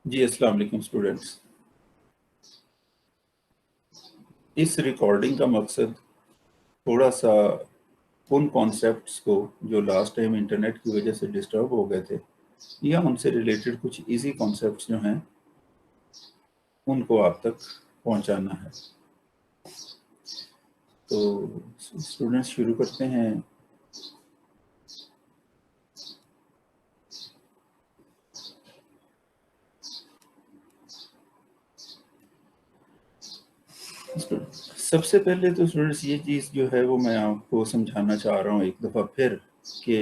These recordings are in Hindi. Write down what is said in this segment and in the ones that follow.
जी अस्सलाम वालेकुम स्टूडेंट्स। इस रिकॉर्डिंग का मकसद थोड़ा सा उन कॉन्सेप्ट्स को जो लास्ट टाइम इंटरनेट की वजह से डिस्टर्ब हो गए थे या उनसे रिलेटेड कुछ इजी कॉन्सेप्ट्स जो हैं उनको आप तक पहुंचाना है। तो स्टूडेंट्स शुरू करते हैं। सबसे पहले तो स्टूडेंट्स ये चीज़ जो है वो मैं आपको समझाना चाह रहा हूँ एक दफ़ा फिर कि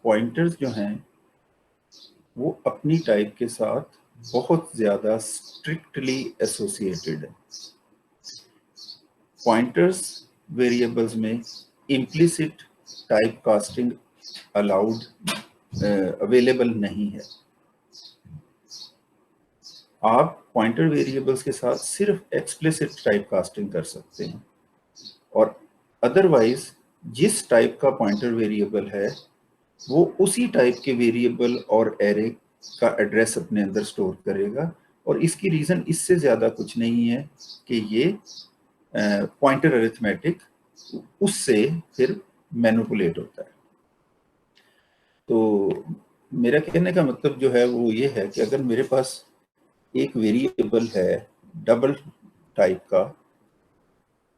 पॉइंटर्स जो हैं वो अपनी टाइप के साथ बहुत ज़्यादा स्ट्रिक्टली एसोसिएटेड है। पॉइंटर्स वेरिएबल्स में implicit type casting allowed available नहीं है। आप पॉइंटर वेरिएबल्स के साथ सिर्फ एक्सप्लिसिट टाइप कास्टिंग कर सकते हैं और अदरवाइज जिस टाइप का पॉइंटर वेरिएबल है वो उसी टाइप के वेरिएबल और एरे का एड्रेस अपने अंदर स्टोर करेगा और इसकी रीज़न इससे ज़्यादा कुछ नहीं है कि ये पॉइंटर अरिथमेटिक उससे फिर मैनिपुलेट होता है। तो मेरा कहने का मतलब जो है वो ये है कि अगर मेरे पास एक वेरिएबल है डबल टाइप का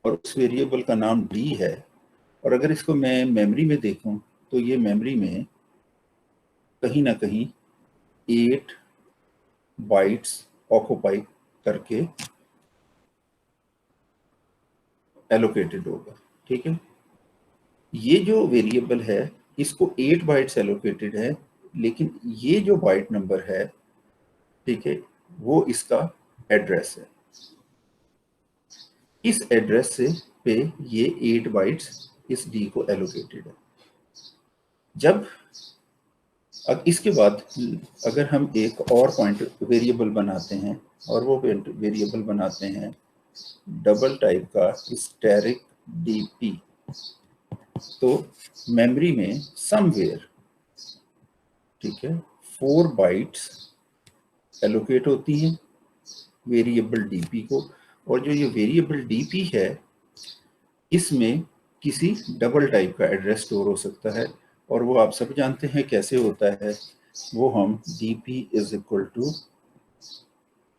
और उस वेरिएबल का नाम डी है और अगर इसको मैं मेमोरी में देखूं तो ये मेमोरी में कहीं ना कहीं 8 बाइट्स ऑक्युपाई करके एलोकेटेड होगा। ठीक है, ये जो वेरिएबल है इसको 8 बाइट्स एलोकेटेड है, लेकिन ये जो बाइट नंबर है, ठीक है, वो इसका एड्रेस है। इस एड्रेस से पे ये 8 बाइट्स इस डी को एलोकेटेड है। जब अब इसके बाद अगर हम एक और पॉइंट वेरिएबल बनाते हैं और वो वेरिएबल बनाते हैं डबल टाइप का स्टैटिक डीपी, तो मेमोरी में समवेयर, ठीक है, 4 बाइट्स एलोकेट होती हैं वेरिएबल डीपी को और जो ये वेरिएबल डीपी है इसमें किसी डबल टाइप का एड्रेस स्टोर हो सकता है और वो आप सब जानते हैं कैसे होता है। वो हम dp is equal to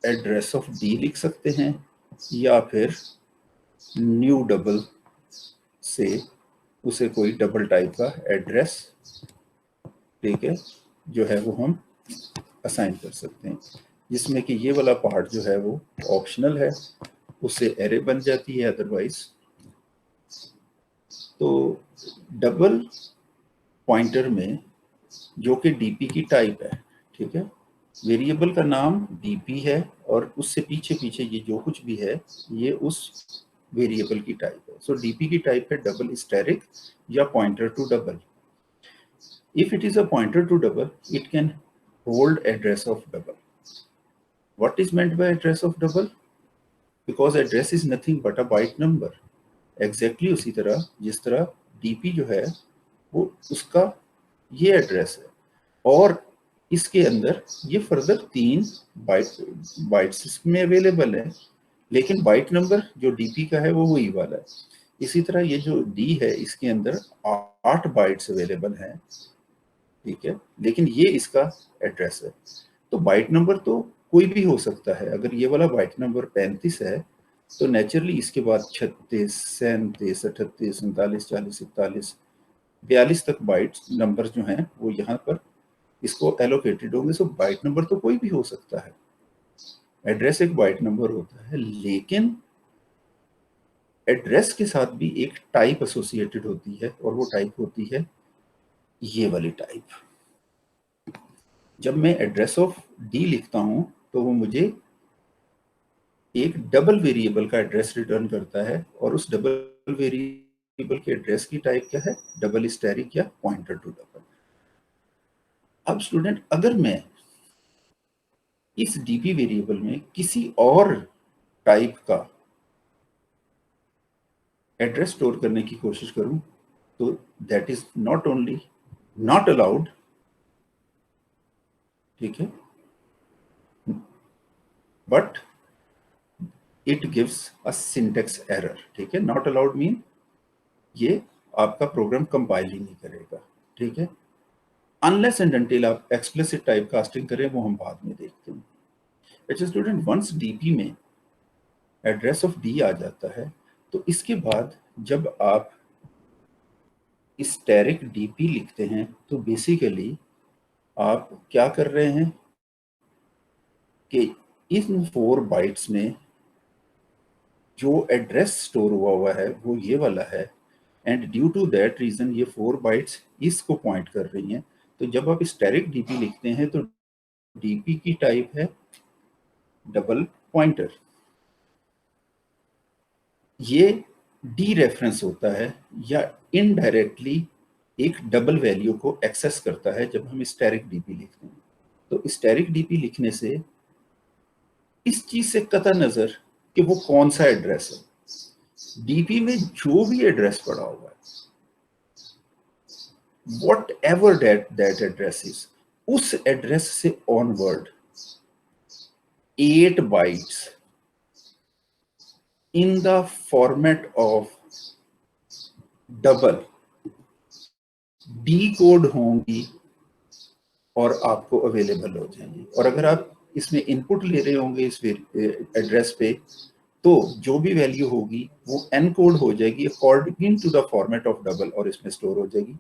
address of D लिख सकते हैं या फिर न्यू डबल से उसे कोई डबल टाइप का एड्रेस, ठीक है, जो है वो हम असाइन कर सकते हैं, जिसमें कि ये वाला पार्ट जो है वो ऑप्शनल है, उससे एरे बन जाती है अदरवाइज। तो डबल पॉइंटर में जो कि डीपी की टाइप है, ठीक है, वेरिएबल का नाम डीपी है और उससे पीछे पीछे ये जो कुछ भी है ये उस वेरिएबल की टाइप है। सो डीपी की टाइप है डबल स्टैटिक या pointer to double. If it is a pointer to double it can hold address of double. What is meant by address of double? Because address is nothing but a byte number. Exactly उसी तरह जिस तरह डीपी जो है वो उसका ये एड्रेस है और इसके अंदर ये फर्दर 3 बाइट्स में अवेलेबल है, लेकिन बाइट नंबर जो डीपी का है वो वही वाला है। इसी तरह ये जो डी है इसके अंदर 8 बाइट्स अवेलेबल हैं, ठीक है, लेकिन ये इसका एड्रेस है। तो बाइट नंबर तो कोई भी हो सकता है। अगर ये वाला बाइट नंबर 35 है तो नेचुरली इसके बाद 36, 37, 38, 39, 40, 41, 42 तक बाइट्स नंबर जो हैं वो यहाँ पर इसको एलोकेटेड होंगे। सो बाइट नंबर तो कोई भी हो सकता है, एड्रेस एक बाइट नंबर होता है, लेकिन एड्रेस के साथ भी एक टाइप एसोसिएटेड होती है और वो टाइप होती है ये वाली टाइप। जब मैं एड्रेस ऑफ डी लिखता हूं तो वो मुझे एक डबल वेरिएबल का एड्रेस रिटर्न करता है और उस डबल वेरिएबल के एड्रेस की टाइप क्या है? डबल स्टैटिक या पॉइंटर टू डबल। अब स्टूडेंट अगर मैं इस डीपी वेरिएबल में किसी और टाइप का एड्रेस स्टोर करने की कोशिश करूं तो that is not only not allowed ठीक है, but it gives a syntax error. ठीक है, नॉट अलाउड मीन ये आपका प्रोग्राम कंपाइल ही नहीं करेगा। ठीक है, अनलेस एंड अनटिल आप एक्सप्लिसिट टाइप कास्टिंग करें, वो हम बाद में देखते हैं। अच्छा स्टूडेंट, वंस डीपी में एड्रेस ऑफ डी आ जाता है, तो इसके बाद जब आप स्टैरिक डीपी लिखते हैं तो बेसिकली आप क्या कर रहे हैं कि इन 4 बाइट्स में जो एड्रेस स्टोर हुआ है वो ये वाला है, and due to that reason ये 4 बाइट्स इसको पॉइंट कर रही हैं। तो जब आप स्टैरिक डीपी लिखते हैं तो डीपी की टाइप है डबल पॉइंटर। ये डी रेफरेंस होता है या इनडायरेक्टली एक डबल वैल्यू को एक्सेस करता है जब हम स्टैरिक डीपी लिखते हैं। तो स्टैरिक डीपी लिखने से इस चीज से कतई नजर कि वो कौन सा एड्रेस है, डीपी में जो भी एड्रेस पड़ा हुआ है, what ever that address is, उस एड्रेस से onward 8 bytes in the format of double D code होंगी और आपको अवेलेबल हो जाएंगी। और अगर आप इसमें इनपुट ले रहे होंगे इस एड्रेस पे, तो जो भी वैल्यू होगी वो एनकोड हो जाएगी according to the format of double और इसमें स्टोर हो जाएगी।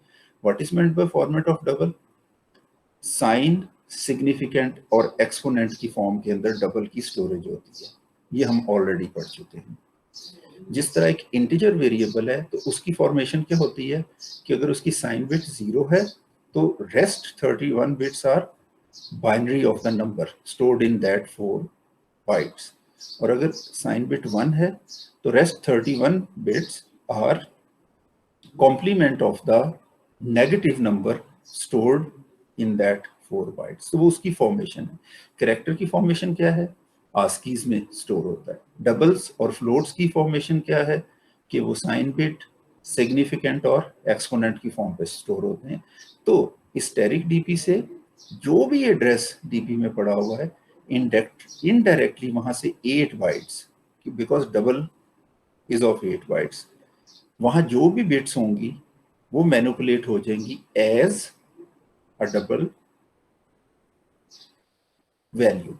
What is meant by format of double? Sign, significant और एक्सपोनेंट की फॉर्म के अंदर डबल की स्टोरेज होती है। ये हम ऑलरेडी पढ़ चुके हैं। जिस तरह एक इंटीजर वेरिएबल है तो उसकी फॉर्मेशन क्या होती है कि अगर उसकी साइन बिट 0 है तो rest 31 bits are binary of the number stored in that 4 bytes, और अगर साइन बिट 1 है तो rest 31 bits are complement of the negative number stored in that 4 bytes. तो वो उसकी फॉर्मेशन है। कैरेक्टर की फॉर्मेशन क्या है? आस्कीज में स्टोर होता है। डबल्स और फ्लोट्स की फॉर्मेशन क्या है कि वो साइन बिट, सिग्निफिकेंट और एक्सपोनेंट की फॉर्म पे स्टोर होते हैं। तो स्टेरिक डीपी से जो भी एड्रेस डीपी में पड़ा हुआ है, इनडायरेक्टली वहां से 8 bytes, because double is of 8 bytes, वहां जो भी बिट्स होंगी वो मैनिपुलेट हो जाएंगी as a double value.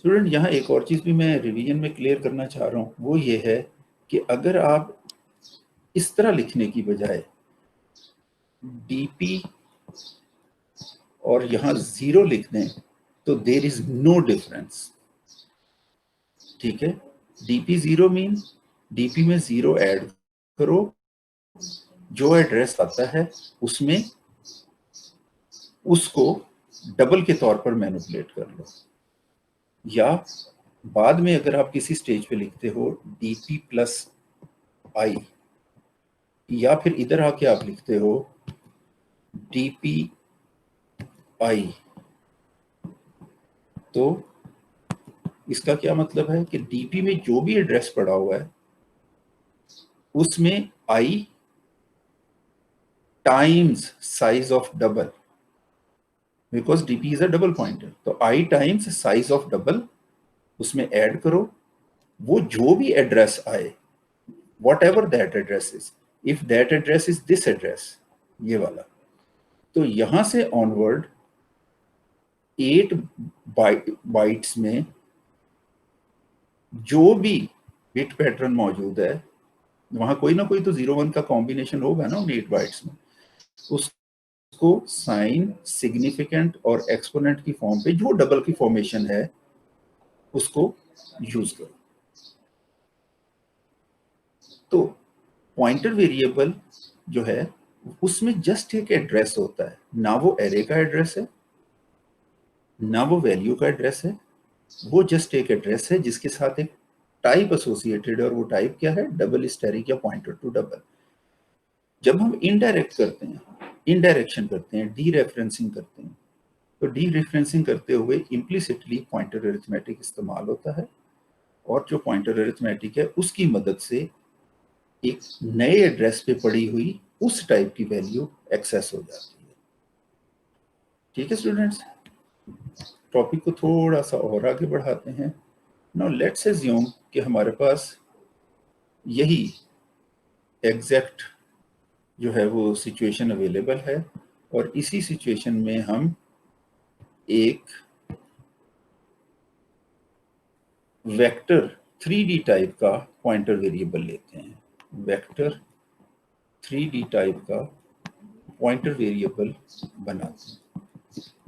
Student, यहाँ एक और चीज भी मैं रिवीजन में क्लियर करना चाह रहा हूँ, वो ये है कि अगर आप इस तरह लिखने की बजाय डीपी और यहाँ 0 लिख दें तो देर इज नो डिफरेंस। ठीक है, डीपी 0 मीन डीपी में 0 ऐड करो, जो एड्रेस आता है उसमें उसको डबल के तौर पर मैनिपुलेट कर लो। या बाद में अगर आप किसी स्टेज पे लिखते हो डीपी प्लस आई, या फिर इधर आके आप लिखते हो डीपी आई, तो इसका क्या मतलब है कि डीपी में जो भी एड्रेस पड़ा हुआ है उसमें I times size of double, because DP is a double pointer, तो I times size of double उसमें ऐड करो। वो जो भी एड्रेस आए, whatever that address is, if that address is this address, ये वाला, तो यहां से ऑनवर्ड 8 बाइट्स में जो भी बिट पैटर्न मौजूद है, वहां कोई ना कोई तो 0-1 का कॉम्बिनेशन होगा ना उन 8 बाइट्स में, उसको साइन, सिग्निफिकेंट और एक्सपोनेंट की फॉर्म पे जो डबल की फॉर्मेशन है उसको यूज करो। तो पॉइंटर वेरिएबल जो है उसमें जस्ट एक एड्रेस होता है, ना वो एरे का एड्रेस है ना वो वैल्यू का एड्रेस है, वो जस्ट एक एड्रेस है जिसके साथ एक टाइप एसोसिएटेड है, और वो टाइप क्या है? डबल स्टैरिक या पॉइंटर टू डबल। जब हम इनडायरेक्ट करते हैं, इनडायरेक्शन करते हैं, डी रेफरेंसिंग करते हैं, तो डी रेफरेंसिंग करते हुए इम्प्लिसिटली पॉइंटर अरिथमेटिक इस्तेमाल होता है, और जो पॉइंटर अरिथमेटिक है उसकी मदद से एक नए एड्रेस पे पड़ी हुई उस टाइप की वैल्यू एक्सेस हो जाती है। ठीक है स्टूडेंट्स? टॉपिक को थोड़ा सा और आगे बढ़ाते हैं। नाउ लेट्स अज्यूम कि हमारे पास यही एग्जैक्ट जो है वो सिचुएशन अवेलेबल है, और इसी सिचुएशन में हम एक वेक्टर 3D टाइप का पॉइंटर वेरिएबल लेते हैं। वेक्टर 3D टाइप का पॉइंटर वेरिएबल बनाते हैं।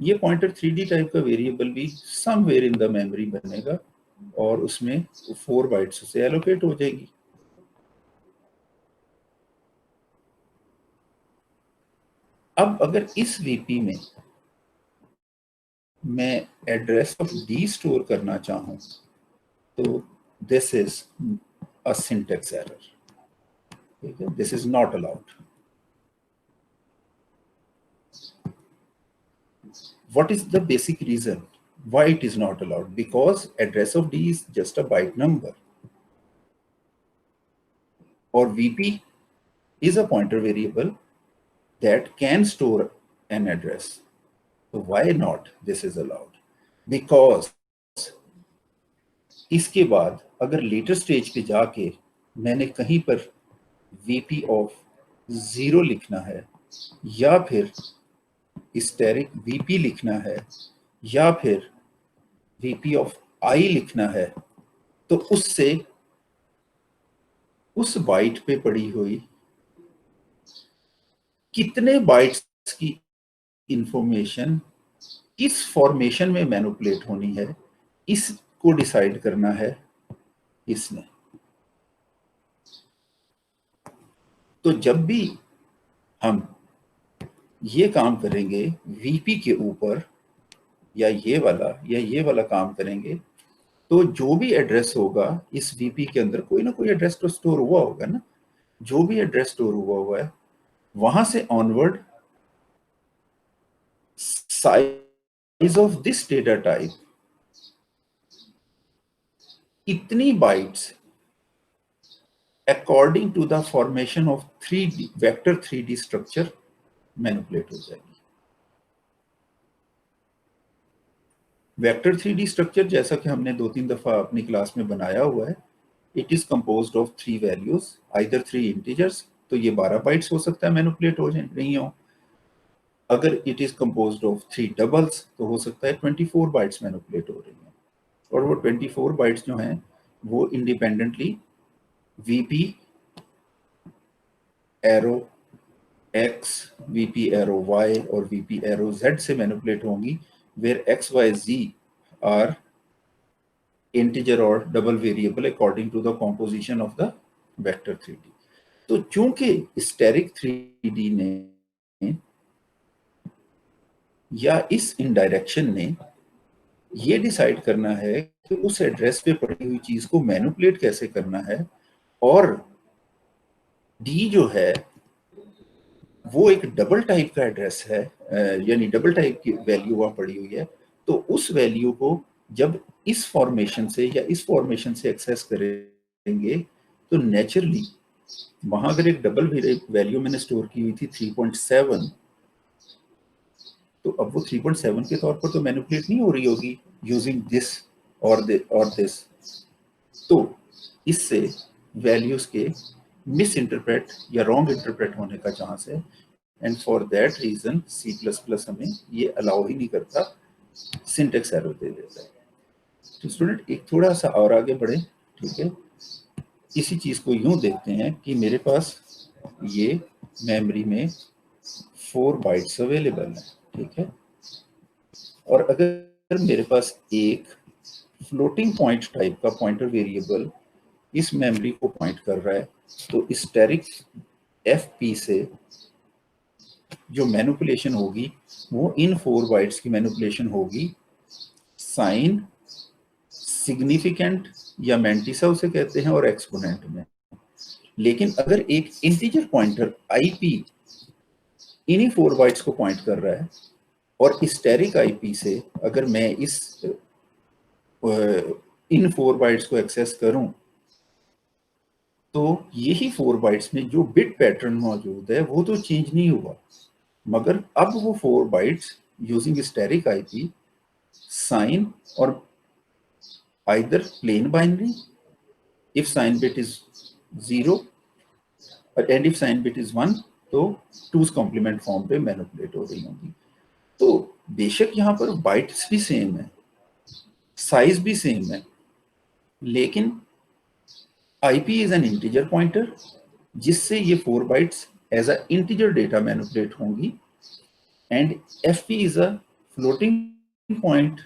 ये पॉइंटर 3D टाइप का वेरिएबल भी समवेयर इन द मेमोरी बनेगा और उसमें 4 बाइट्स से एलोकेट हो जाएगी। अब अगर इस वीपी में मैं एड्रेस ऑफ डी स्टोर करना चाहूं तो this is a syntax error, ठीक है, this is not allowed. What is the basic reason why it is not allowed? Because address of D is just a byte number, or VP is a pointer variable that can store an address. So why not this is allowed? Because इसके बाद अगर लेटर स्टेज पे जाके मैंने कहीं पर VP ऑफ 0 लिखना है, या फिर स्टैटिक VP लिखना है, या फिर VP ऑफ I लिखना है, तो उससे उस बाइट पे पड़ी हुई कितने बाइट्स की इंफॉर्मेशन किस फॉर्मेशन में मैनिपुलेट होनी है, इसको डिसाइड करना है इसने। तो जब भी हम ये काम करेंगे वीपी के ऊपर, या ये वाला काम करेंगे, तो जो भी एड्रेस होगा इस वीपी के अंदर कोई ना कोई एड्रेस तो स्टोर हुआ होगा ना। जो भी एड्रेस स्टोर हुआ है वहां से onward size of this data type इतनी bytes according to the formation of 3D vector 3D structure manipulate हो जाएगी। वेक्टर 3D स्ट्रक्चर जैसा कि हमने 2-3 दफा अपनी क्लास में बनाया हुआ है, it is composed of 3 values, either 3 integers, तो ये 12 बाइट्स हो सकता है मैनिपुलेट हो रही हो। अगर it is composed of 3 doubles तो हो सकता है 24 बाइट्स मैनिपुलेट हो रही हैं, और वो 24 बाइट्स जो हैं वो independently VP arrow X, VP arrow Y और वीपी एरो जेड से मैनिपुलेट होंगी, where X Y Z are integer or double variable according to the composition of the vector 3D। तो चूंकि स्टेरिक 3D ने या इस इनडायरेक्शन ने ये डिसाइड करना है कि उस एड्रेस पे पड़ी हुई चीज को मैनिपुलेट कैसे करना है, और डी जो है वो एक डबल टाइप का एड्रेस है, यानी डबल टाइप की वैल्यू वहां पड़ी हुई है, तो उस वैल्यू को जब इस फॉर्मेशन से या इस फॉर्मेशन से एक्सेस करेंगे तो नेचुरली वहां अगर एक डबल वैल्यू मैंने स्टोर की हुई थी 3.7, तो अब वो 3.7 के तौर पर तो मैनिपुलेट नहीं हो रही होगी यूजिंग दिस और दिस, तो इससे वैल्यूज के मिस इंटरप्रेट या रॉन्ग इंटरप्रेट होने का चांस है, and for that reason C++ हमें ये अलाउ ही नहीं करता, सिंटेक्स एरर दे देता है। तो स्टूडेंट एक थोड़ा सा और आगे बढ़े, ठीक है, इसी चीज को यूं देखते हैं कि मेरे पास ये मेमोरी में 4 बाइट्स अवेलेबल है, ठीक है, और अगर मेरे पास एक फ्लोटिंग पॉइंट टाइप का पॉइंटर वेरिएबल इस मेमोरी को पॉइंट कर रहा है, तो स्टैटिक एफपी से जो मैनिपुलेशन होगी वो इन 4 बाइट्स की मैनिपुलेशन होगी साइन, सिग्निफिकेंट या मैंटिसा उसे कहते हैं, और एक्सपोनेंट में। लेकिन अगर एक इंटीजर पॉइंटर आईपी इन्हीं 4 बाइट्स को पॉइंट कर रहा है, और स्टैटिक आईपी से अगर मैं इन 4 बाइट्स को एक्सेस करूं, तो यही 4 बाइट्स में जो बिट पैटर्न मौजूद है वो तो चेंज नहीं हुआ, मगर अब वो 4 bytes using static IP sign or either plain binary if sign bit is 0 and if sign bit is 1 तो 2's कॉम्प्लीमेंट फॉर्म पे मैनिपुलेट हो रही होंगी। तो बेशक यहाँ पर बाइट्स भी सेम है, साइज भी सेम है, लेकिन IP is an integer pointer जिससे ये 4 bytes as a integer data manipulate होंगी and FP is a floating point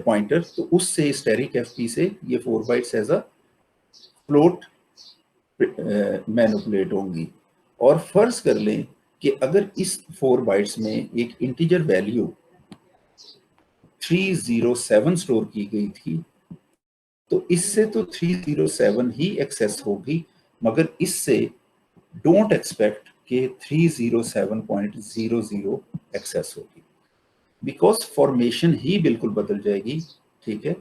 pointer, तो उससे स्टेरिक एफपी से ये 4 bytes as a float manipulate होंगी। और फर्ज कर लें कि अगर इस 4 बाइट्स में एक इंटीजर वैल्यू 307 स्टोर की गई थी, तो इससे तो 307 ही एक्सेस होगी, मगर इससे डोंट एक्सपेक्ट कि 307.00 एक्सेस होगी, बिकॉज फॉर्मेशन ही बिल्कुल बदल जाएगी। ठीक है,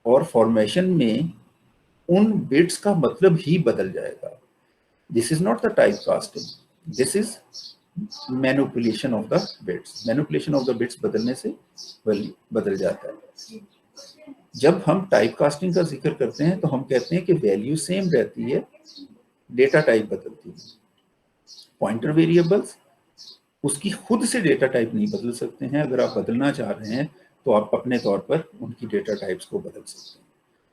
और फॉर्मेशन में उन बिट्स का मतलब ही बदल जाएगा। This is not the type casting, this is manipulation of the bits. Manipulation of the bits बदलने से बदल जाता है। जब हम टाइप कास्टिंग का जिक्र करते हैं तो हम कहते हैं कि वैल्यू सेम रहती है, डेटा टाइप बदलती है। पॉइंटर वेरिएबल्स उसकी खुद से डेटा टाइप नहीं बदल सकते हैं, अगर आप बदलना चाह रहे हैं तो आप अपने तौर पर उनकी डेटा टाइप्स को बदल सकते हैं।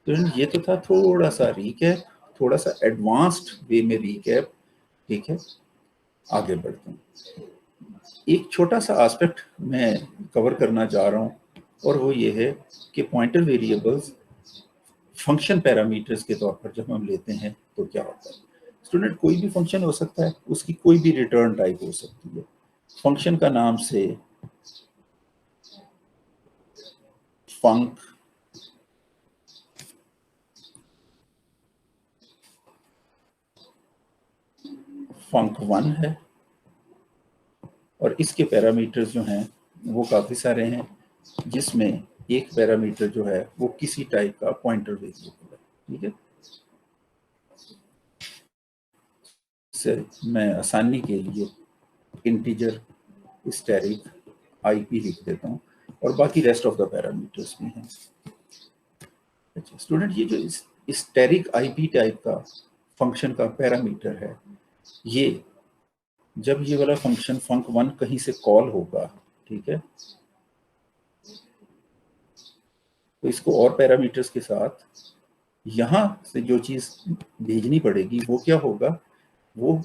तो ये तो था थोड़ा सा रीकैप, थोड़ा सा एडवांस्ड वे में रीकैप। ठीक है, आगे बढ़ते हैं। एक छोटा सा एस्पेक्ट मैं कवर करना चाह रहा हूँ, और वो ये है कि पॉइंटर वेरिएबल्स फंक्शन पैरामीटर्स के तौर पर जब हम लेते हैं तो क्या होता है। स्टूडेंट, कोई भी फंक्शन हो सकता है, उसकी कोई भी रिटर्न टाइप हो सकती है। फंक्शन का नाम से फंक, funk1 है, और इसके पैरामीटर्स जो हैं वो काफ़ी सारे हैं, जिसमें एक पैरामीटर जो है वो किसी टाइप का पॉइंटर वेरिएबल है। ठीक है, से मैं आसानी के लिए इंटीजर स्टैटिक आईपी लिख देता हूँ, और बाकी रेस्ट ऑफ द पैरामीटर्स भी हैं। अच्छा स्टूडेंट, ये जो स्टैटिक आईपी टाइप का फंक्शन का पैरामीटर है, ये जब ये वाला फंक्शन funk1 कहीं से कॉल होगा, ठीक है, तो इसको और पैरामीटर्स के साथ यहां से जो चीज भेजनी पड़ेगी वो क्या होगा, वो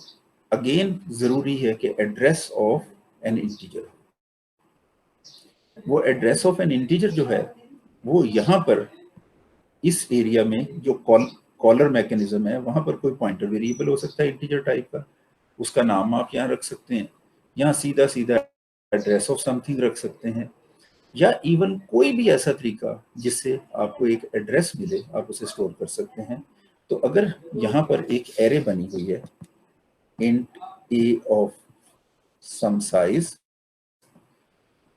अगेन जरूरी है कि एड्रेस ऑफ एन इंटीजर। वो एड्रेस ऑफ एन इंटीजर जो है वो यहाँ पर इस एरिया में जो कॉलर मैकेनिज्म है, वहां पर कोई पॉइंटर वेरिएबल हो सकता है इंटीजर टाइप का, उसका नाम आप यहाँ रख सकते हैं, यहाँ सीधा सीधा एड्रेस ऑफ समथिंग रख सकते हैं, या इवन कोई भी ऐसा तरीका जिससे आपको एक एड्रेस मिले, आप उसे स्टोर कर सकते हैं। तो अगर यहाँ पर एक एरे बनी हुई है int a of some size,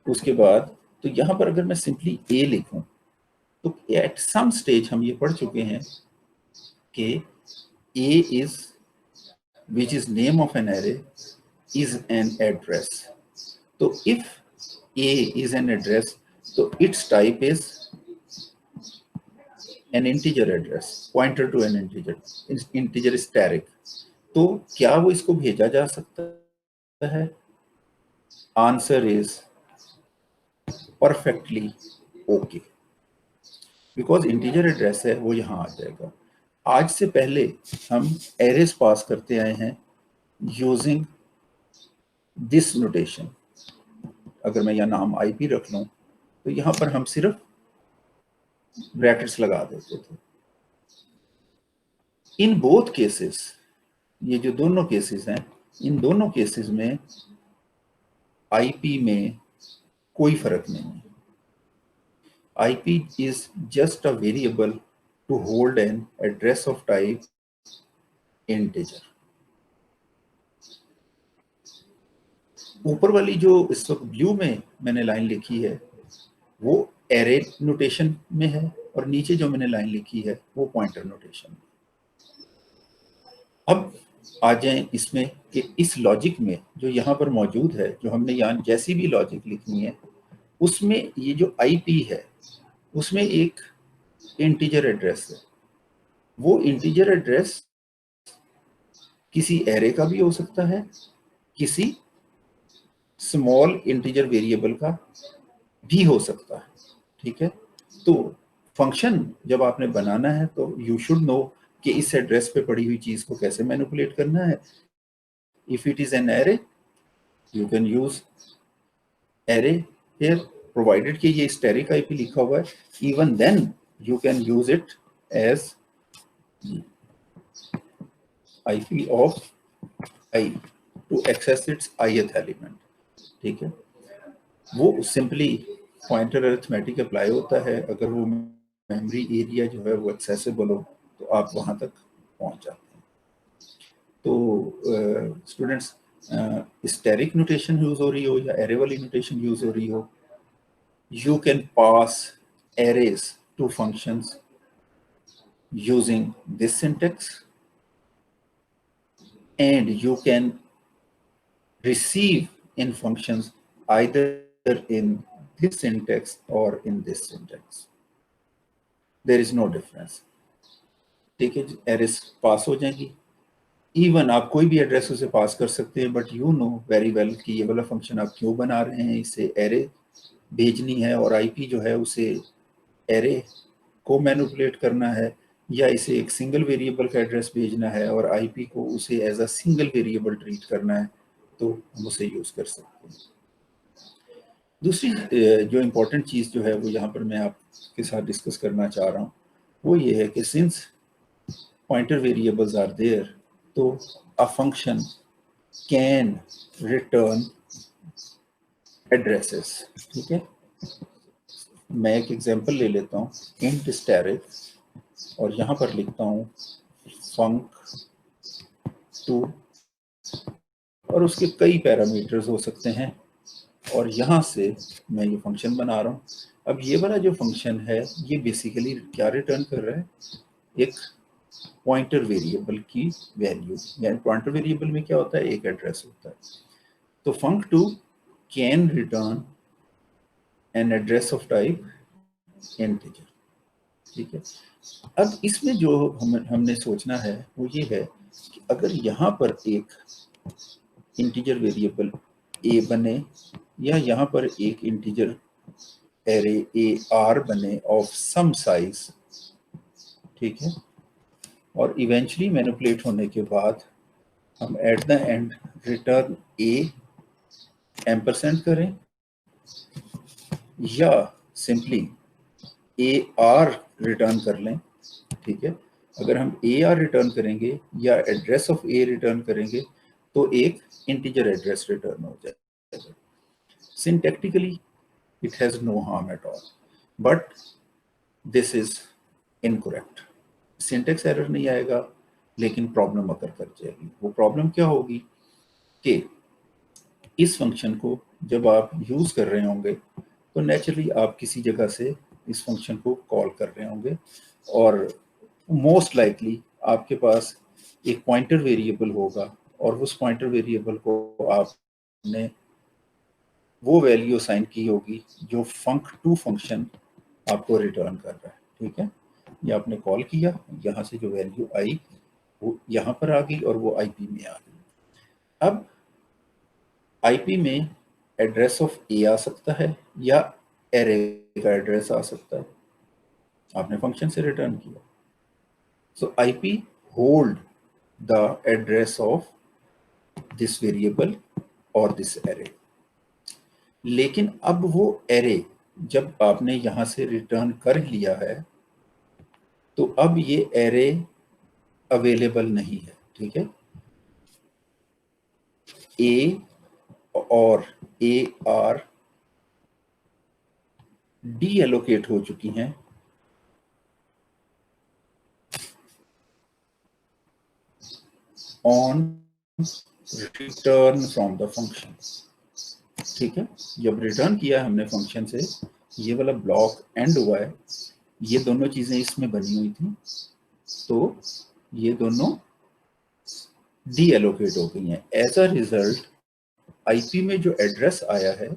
उसके बाद तो यहाँ पर अगर मैं सिंपली a लिखूं तो एट सम स्टेज हम ये पढ़ चुके हैं कि a is which is name of an array is an address. तो if a is an address, तो its type is an integer address, pointer to an integer static. तो क्या वो इसको भेजा जा सकता है? Answer is perfectly okay, because integer address है वो यहाँ आ जाएगा। आज से पहले हम एरेज पास करते आए हैं यूजिंग दिस नोटेशन। अगर मैं यहाँ नाम आईपी रख लूँ तो यहाँ पर हम सिर्फ ब्रैकेट्स लगा देते थे। इन बोथ केसेस, ये जो दोनों केसेस हैं, इन दोनों केसेस में आईपी में कोई फर्क नहीं है। IP is just a variable to hold an address of type integer. ऊपर वाली जो इस वक्त ब्लू में मैंने लाइन लिखी है वो एरे नोटेशन में है, और नीचे जो मैंने लाइन लिखी है वो पॉइंटर नोटेशन में। अब आ जाएं इसमें कि इस लॉजिक में जो यहाँ पर मौजूद है, जो हमने यहाँ जैसी भी लॉजिक लिखनी है उसमें ये जो आईपी है उसमें एक इंटीजर एड्रेस है। वो इंटीजर एड्रेस किसी एरे का भी हो सकता है, किसी स्मॉल इंटीजर वेरिएबल का भी हो सकता है, ठीक है। तो फंक्शन जब आपने बनाना है तो यू शुड नो कि इस एड्रेस पे पड़ी हुई चीज को कैसे मैनिपुलेट करना है। If it is an array you can use array here, provided कि ये स्टैटिक आईपी लिखा हुआ है, even then you can use it as IP of I to access its ith element, ठीक है। वो सिंपली पॉइंटर अरिथमेटिक अप्लाई होता है, अगर वो मेमोरी एरिया जो है वो एक्सेसिबल हो तो आप वहां तक पहुंच जाते हैं। तो स्टूडेंट्स स्टैटिक नोटेशन यूज हो रही हो या एरे वाली नोटेशन यूज हो रही हो, you can pass arrays to functions using this syntax, and you can receive in functions either in this syntax or in this syntax. There is no difference, ठीक है। एरेस पास हो जाएंगी, इवन आप कोई भी एड्रेस उसे पास कर सकते हैं, but you know very well कि ये वाला फंक्शन आप क्यों बना रहे हैं, इसे एरे भेजनी है और आईपी जो है उसे एरे को मैनिपुलेट करना है, या इसे एक सिंगल वेरिएबल का एड्रेस भेजना है और आईपी को उसे as a single variable treat करना है, तो हम उसे यूज कर सकते हैं। दूसरी जो इम्पोर्टेंट चीज़ जो है वो यहाँ पर मैं आपके साथ डिस्कस करना चाह रहा हूँ, वो ये है कि since pointer variables are there, तो a function can return addresses, ठीक है। मैं एक एग्जांपल ले लेता हूँ, इंट स्टैटिक, और यहाँ पर लिखता हूँ func2, और उसके कई पैरामीटर्स हो सकते हैं, और यहाँ से मैं ये फंक्शन बना रहा हूँ। अब ये वाला जो फंक्शन है ये बेसिकली क्या रिटर्न कर रहा है, एक पॉइंटर वेरिएबल की वैल्यू, यानी पॉइंटर वेरिएबल में क्या होता है, एक एड्रेस होता है। तो func2 can return N address of type integer, ठीक है। अब इसमें जो हमने सोचना है वो ये है कि अगर यहाँ पर एक इंटीजर वेरिएबल a बने, या यहाँ पर एक इंटीजर एरे ar बने ऑफ सम साइज, ठीक है, और इवेंचुअली मैनिपुलेट होने के बाद हम at the end return a ampersand करें, या सिंपली ar रिटर्न कर लें, ठीक है। अगर हम ar रिटर्न करेंगे या एड्रेस ऑफ a रिटर्न करेंगे तो एक इंटीजर एड्रेस रिटर्न हो जाएगा। Syntactically it has no harm at all, but this is incorrect. Syntax error नहीं आएगा लेकिन प्रॉब्लम अकर कर जाएगी। वो प्रॉब्लम क्या होगी कि इस फंक्शन को जब आप यूज कर रहे होंगे तो नेचुरली आप किसी जगह से इस फंक्शन को कॉल कर रहे होंगे, और मोस्ट लाइकली आपके पास एक पॉइंटर वेरिएबल होगा, और उस पॉइंटर वेरिएबल को आपने वो वैल्यू असाइन की होगी जो func2 फंक्शन आपको रिटर्न कर रहा है, ठीक है। ये आपने कॉल किया, यहाँ से जो वैल्यू आई वो यहाँ पर आ गई और वो आईपी में आ गई। अब आईपी में एड्रेस ऑफ ए आ सकता है या एरे का एड्रेस आ सकता है, आपने फंक्शन से रिटर्न किया। सो IP hold the address of this variable और दिस एरे, लेकिन अब वो एरे जब आपने यहां से रिटर्न कर लिया है तो अब ये एरे अवेलेबल नहीं है, ठीक है। ए और ए आर डी एलोकेट हो चुकी हैं on return from the function, ठीक है। जब रिटर्न किया हमने फंक्शन से, ये वाला ब्लॉक एंड हुआ है, ये दोनों चीजें इसमें बनी हुई थी, तो ये दोनों डी एलोकेट हो गई हैं। एज अ रिजल्ट आईपी में जो एड्रेस आया है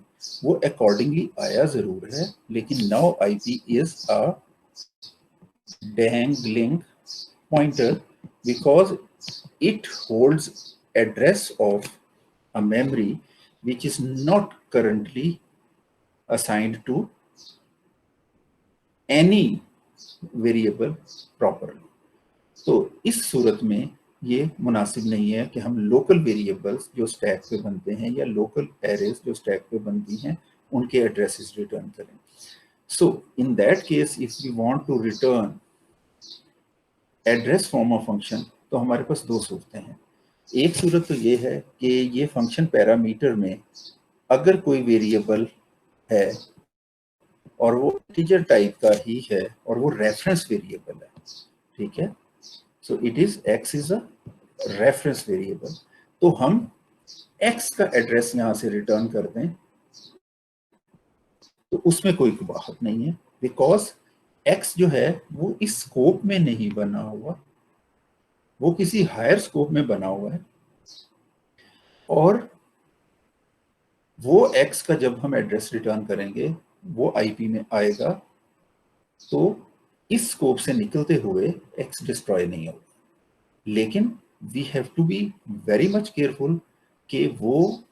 वो अकॉर्डिंगली आया जरूर है, लेकिन now IP is a dangling pointer because it holds address of a memory which is not currently assigned to any variable properly. तो इस सूरत में ये मुनासिब नहीं है कि हम लोकल वेरिएबल्स जो स्टैक पे बनते हैं या लोकल एरेज जो स्टैक पे बनती हैं उनके एड्रेसेस रिटर्न करें. So in that case if we want to return address form of function, तो हमारे पास दो सूरतें हैं. एक सूरत तो ये है कि ये फंक्शन पैरामीटर में अगर कोई वेरिएबल है और वो इंटीजर टाइप का ही है और वो रेफरेंस वेरिएबल है, ठीक है, so it is x is a reference variable, तो हम x का एड्रेस यहां से रिटर्न कर दें तो उसमें कोई कबाहत नहीं है, बिकॉज x जो है वो इस स्कोप में नहीं बना हुआ, वो किसी हायर स्कोप में बना हुआ है, और वो x का जब हम एड्रेस रिटर्न करेंगे वो आईपी में आएगा, तो इस स्कोप से निकलते हुए x डिस्ट्रॉय नहीं होगा. लेकिन we have to be very much careful कि वो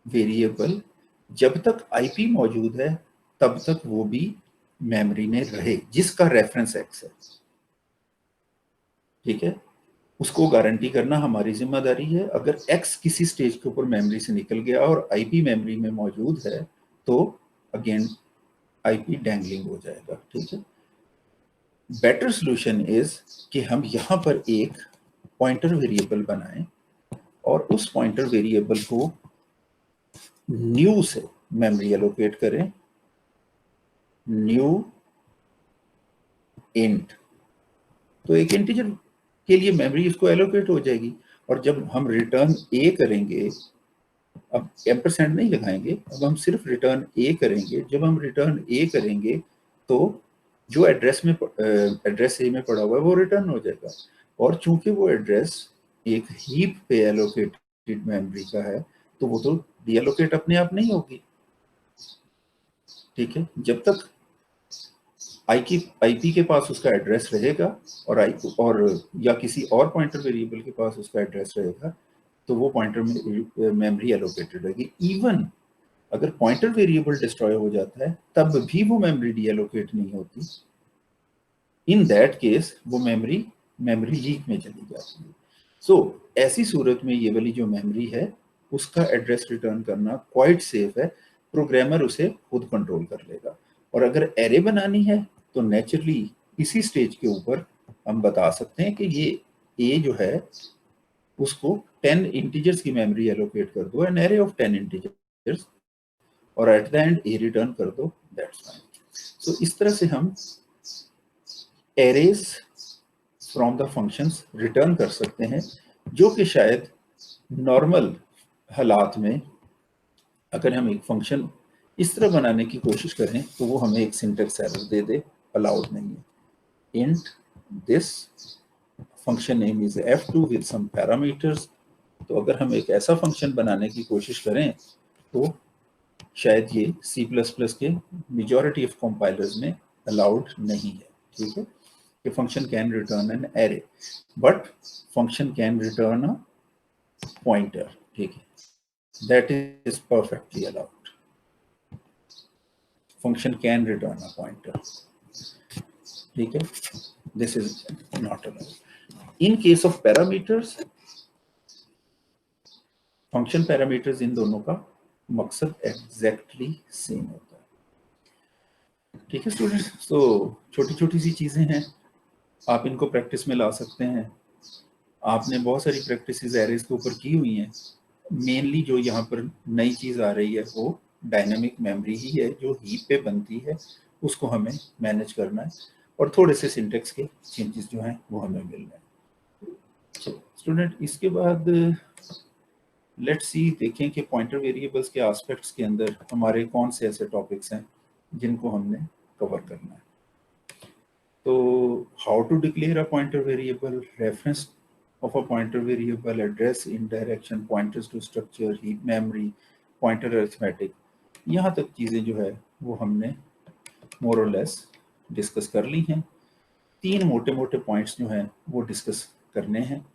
वेरिएबल जब तक आईपी मौजूद है तब तक वो भी मेमोरी में रहे जिसका रेफरेंस x है, ठीक है. उसको गारंटी करना हमारी जिम्मेदारी है. अगर x किसी स्टेज के ऊपर मेमोरी से निकल गया और आईपी मेमोरी में मौजूद है तो अगेन आईपी डैंगलिंग हो जाएगा, ठीक है. बेटर सोल्यूशन इज कि हम यहाँ पर एक पॉइंटर वेरिएबल बनाएं और उस पॉइंटर वेरिएबल को न्यू से मेमोरी एलोकेट करें, न्यू इंट, तो एक इंटीजर के लिए मेमोरी इसको एलोकेट हो जाएगी. और जब हम रिटर्न ए करेंगे, अब एम्परसेंड नहीं लगाएंगे, अब हम सिर्फ रिटर्न ए करेंगे. जब हम रिटर्न ए करेंगे तो जो एड्रेस ए में पड़ा हुआ है वो रिटर्न हो जाएगा. और चूंकि वो एड्रेस एक हीप पे एलोकेटेड मेमोरी का है तो वो तो डीएलोकेट अपने आप नहीं होगी, ठीक है. जब तक आईपी के पास उसका एड्रेस रहेगा और या किसी और पॉइंटर वेरिएबल के पास उसका एड्रेस रहेगा तो वो पॉइंटर में मेमोरी एलोकेटेड रहेगी. इवन अगर पॉइंटर वेरिएबल डिस्ट्रॉय हो जाता है तब भी वो मेमोरी डीएलोकेट नहीं होती. इन दैट केस वो मेमोरी लीक में चली जाती है. सो ऐसी सूरत में ये वाली जो मेमोरी है उसका एड्रेस रिटर्न करना क्वाइट सेफ है. प्रोग्रामर उसे खुद कंट्रोल कर लेगा. और अगर एरे बनानी है तो नेचुरली इसी स्टेज के ऊपर हम बता सकते हैं कि ये ए जो है उसको 10 इंटीजर्स की मेमोरी एलोकेट कर दो, एन एरे ऑफ 10 इंटीजर्स, और at the end A return कर दो, दैट्स फाइन. सो इस तरह से हम arrays from the functions return कर सकते हैं, जो कि शायद नॉर्मल हालात में अगर हम एक फंक्शन इस तरह बनाने की कोशिश करें तो वो हमें एक सिंटैक्स एरर दे दे, अलाउड नहीं है. Int this function name is f2 with some parameters. तो अगर हम एक ऐसा फंक्शन बनाने की कोशिश करें तो शायद ये C++ के मेजॉरिटी ऑफ कंपाइलर्स में अलाउड नहीं है, ठीक है. कि function can return an array but function can return a pointer, ठीक है. That is perfectly allowed. Function can return a pointer, ठीक है. This is not allowed. In case of parameters, function parameters, इन दोनों का मकसद एग्जैक्टली सेम होता है, ठीक है स्टूडेंट्स. तो छोटी छोटी सी चीजें हैं, आप इनको प्रैक्टिस में ला सकते हैं. आपने बहुत सारी प्रैक्टिसेस एरेज के ऊपर की हुई हैं. मेनली जो यहाँ पर नई चीज आ रही है वो डायनामिक मेमोरी ही है जो हीप पे बनती है, उसको हमें मैनेज करना है, और थोड़े से सिंटेक्स के चेंजेस जो हैं वो हमें मिल रहे हैं. स्टूडेंट इसके बाद लेट्स सी, देखें कि पॉइंटर वेरिएबल्स के एस्पेक्ट्स के अंदर हमारे कौन से ऐसे टॉपिक्स हैं जिनको हमने कवर करना है. तो how to declare a pointer variable, reference of a pointer variable, address, indirection, pointers to structure, heap memory, pointer arithmetic, यहाँ तक चीज़ें जो है वो हमने मोर और लेस डिस्कस कर ली हैं। 3 मोटे मोटे पॉइंट्स जो हैं वो डिस्कस करने हैं।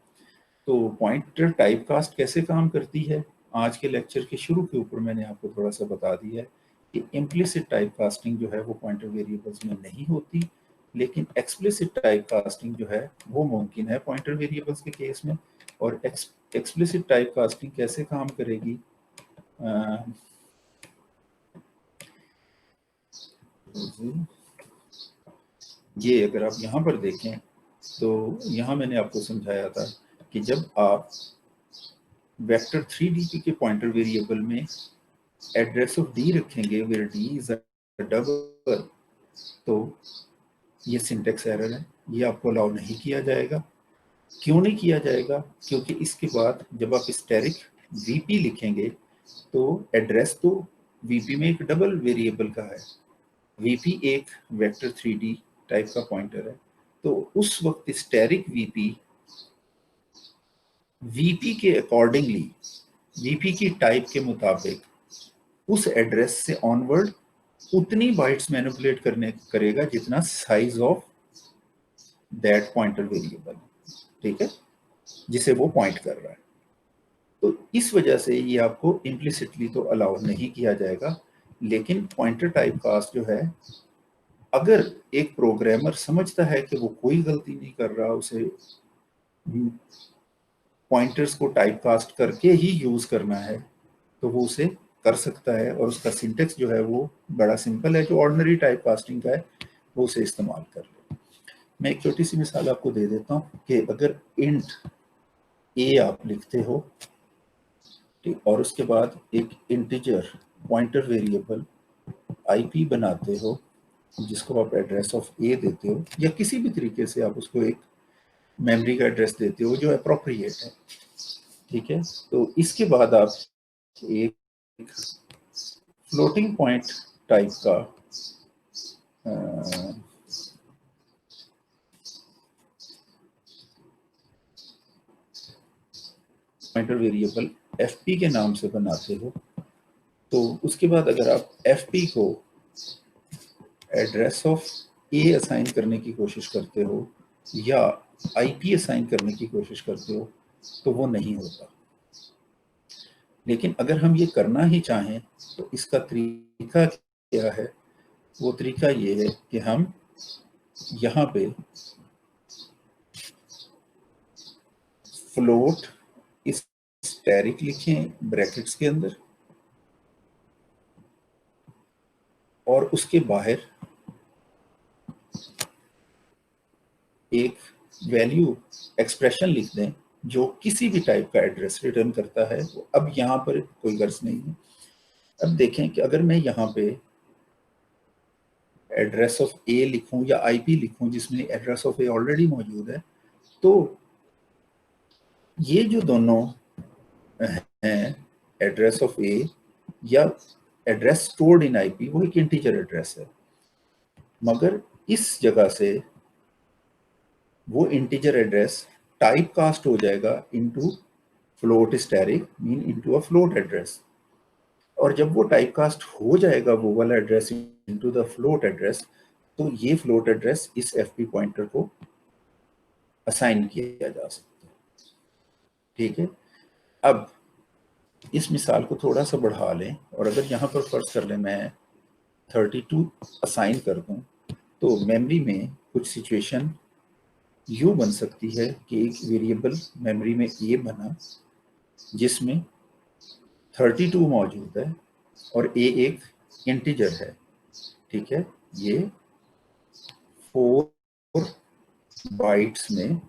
तो पॉइंटर टाइप कास्ट कैसे काम करती है, आज के लेक्चर के शुरू के ऊपर मैंने आपको थोड़ा सा बता दिया है कि इम्प्लिसिट टाइप कास्टिंग जो है वो पॉइंटर वेरिएबल्स में नहीं होती, लेकिन एक्सप्लिसिट टाइप कास्टिंग जो है वो मुमकिन है पॉइंटर वेरिएबल्स के केस में। और एक्सप्लिसिट टाइप कास्टिंग कैसे काम करेगी, ये अगर आप यहाँ पर देखें तो यहाँ मैंने आपको समझाया था कि जब आप वेक्टर 3dp के पॉइंटर वेरिएबल में एड्रेस ऑफ डी रखेंगे where D is a double, तो ये सिंटेक्स एरर है, ये आपको अलाउ नहीं किया जाएगा। क्यों नहीं किया जाएगा, क्योंकि इसके बाद जब आप स्टैटिक वीपी लिखेंगे तो एड्रेस तो वीपी में एक डबल वेरिएबल का है, वीपी एक वेक्टर 3D टाइप का पॉइंटर है, तो उस वक्त स्टैटिक वीपी के अकॉर्डिंगली, वीपी की टाइप के मुताबिक उस एड्रेस से ऑनवर्ड उतनी बाइट्स मैनिपुलेट करेगा जितना size of that pointer variable, ठीक है, जिसे वो पॉइंट कर रहा है। तो इस वजह से ये आपको इम्प्लिसिटली तो अलाउ नहीं किया जाएगा, लेकिन पॉइंटर टाइप कास्ट जो है, अगर एक प्रोग्रामर समझता है कि वो कोई गलती नहीं कर रहा, उसे पॉइंटर्स को टाइप कास्ट करके ही यूज करना है, तो वो उसे कर सकता है, और उसका सिंटेक्स जो है वो बड़ा सिंपल है, जो ऑर्डिनरी टाइप कास्टिंग का है वो उसे इस्तेमाल कर ले। मैं एक छोटी सी मिसाल आपको दे देता हूँ कि अगर इंट ए आप लिखते हो, ठीक, और उसके बाद एक इंटीजर पॉइंटर वेरिएबल आईपी बनाते हो जिसको आप एड्रेस ऑफ ए देते हो, या किसी भी तरीके से आप उसको एक मेमोरी का एड्रेस देते हो जो अप्रोप्रिएट है, ठीक है। तो इसके बाद आप एक फ्लोटिंग पॉइंट टाइप का पॉइंटर वेरिएबल fp के नाम से बनाते हो, तो उसके बाद अगर आप fp को एड्रेस ऑफ ए असाइन करने की कोशिश करते हो या आईपी असाइन करने की कोशिश करते हो तो वो नहीं होता। लेकिन अगर हम ये करना ही चाहें तो इसका तरीका क्या है, वो तरीका ये है कि हम यहाँ पे फ्लोट स्टैटिक लिखें ब्रैकेट्स के अंदर, और उसके बाहर एक वैल्यू एक्सप्रेशन लिख दें जो किसी भी टाइप का एड्रेस रिटर्न करता है। अब यहाँ पर कोई गर्ज नहीं है। अब देखें कि अगर मैं यहाँ पे एड्रेस ऑफ ए लिखूं या आईपी लिखूं जिसमें एड्रेस ऑफ ए ऑलरेडी मौजूद है, तो ये जो दोनों हैं एड्रेस ऑफ ए या एड्रेस स्टोर्ड इन आईपी, वो एक इंटीजर एड्रेस है, मगर इस जगह से वो इंटीजर एड्रेस टाइप कास्ट हो जाएगा into float static, mean into a float address. और जब वो टाइप कास्ट हो जाएगा वो वाला address into the float address, तो ये फ्लोट एड्रेस इस एफपी पॉइंटर को असाइन किया जा सकता है, ठीक है। अब इस मिसाल को थोड़ा सा बढ़ा लें, और अगर यहाँ पर फर्ज कर लें मैं 32 असाइन कर दूं, तो मेमोरी में कुछ सिचुएशन यूँ बन सकती है कि एक वेरिएबल मेमोरी में ए बना जिसमें 32 मौजूद है और ए एक इंटीजर है, ठीक है, ये 4 बाइट्स में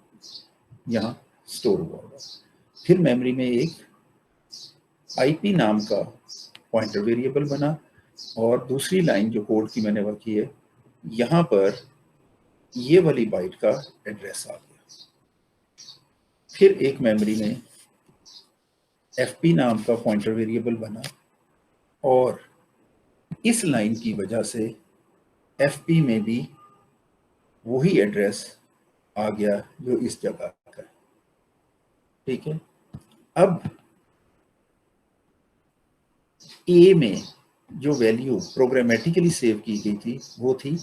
यहाँ स्टोर हुआ होगा। फिर मेमोरी में एक आईपी नाम का पॉइंटर वेरिएबल बना, और दूसरी लाइन जो कोड की मैंने वर्क की है, यहाँ पर ये वाली बाइट का एड्रेस आ गया। फिर एक मेमोरी में fp नाम का पॉइंटर वेरिएबल बना, और इस लाइन की वजह से fp में भी वही एड्रेस आ गया जो इस जगह का है, ठीक है। अब ए में जो वैल्यू प्रोग्रामेटिकली सेव की गई थी वो थी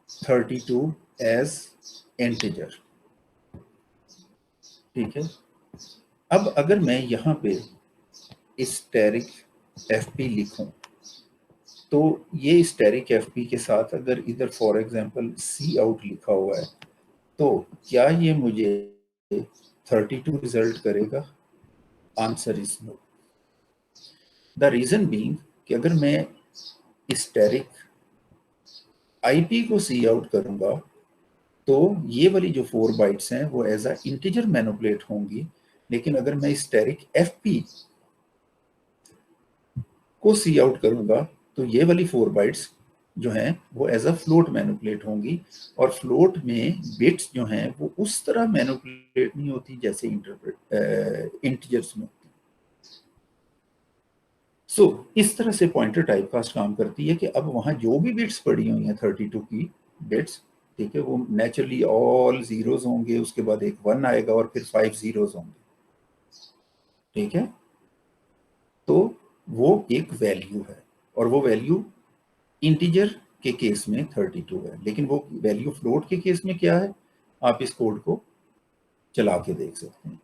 32 एज इंटीजर। ठीक है, अब अगर मैं यहाँ पे स्टैरिक एफपी लिखूं तो ये स्टैरिक एफपी के साथ अगर इधर फॉर एग्जांपल सी आउट लिखा हुआ है तो क्या ये मुझे 32 रिजल्ट करेगा? Answer is no. The reason being कि अगर मैं स्टैरिक आईपी को सी आउट करूंगा तो ये वाली जो 4 बाइट्स हैं वो एज अ इंटीजर मैनिपुलेट होंगी, लेकिन अगर मैं स्टैरिक एफपी को सी आउट करूंगा तो ये वाली 4 बाइट्स जो हैं वो एज अ फ्लोट मैनिपुलेट होंगी, और फ्लोट में बिट्स जो हैं वो उस तरह मैनिपुलेट नहीं होती जैसे इंटीजर्स में होती। सो इस तरह से पॉइंटर टाइपकास्ट काम करती है कि अब वहां जो भी बिट्स पड़ी हुई हैं 32 की बिट्स, ठीक है, वो नेचुरली ऑल जीरोज होंगे, उसके बाद एक 1 आएगा और फिर 5 जीरोज होंगे। ठीक है, तो वो एक वैल्यू है, और वो वैल्यू इंटीजर के केस में 32 है, लेकिन वो वैल्यू फ्लोट के केस में क्या है आप इस कोड को चला के देख सकते हैं।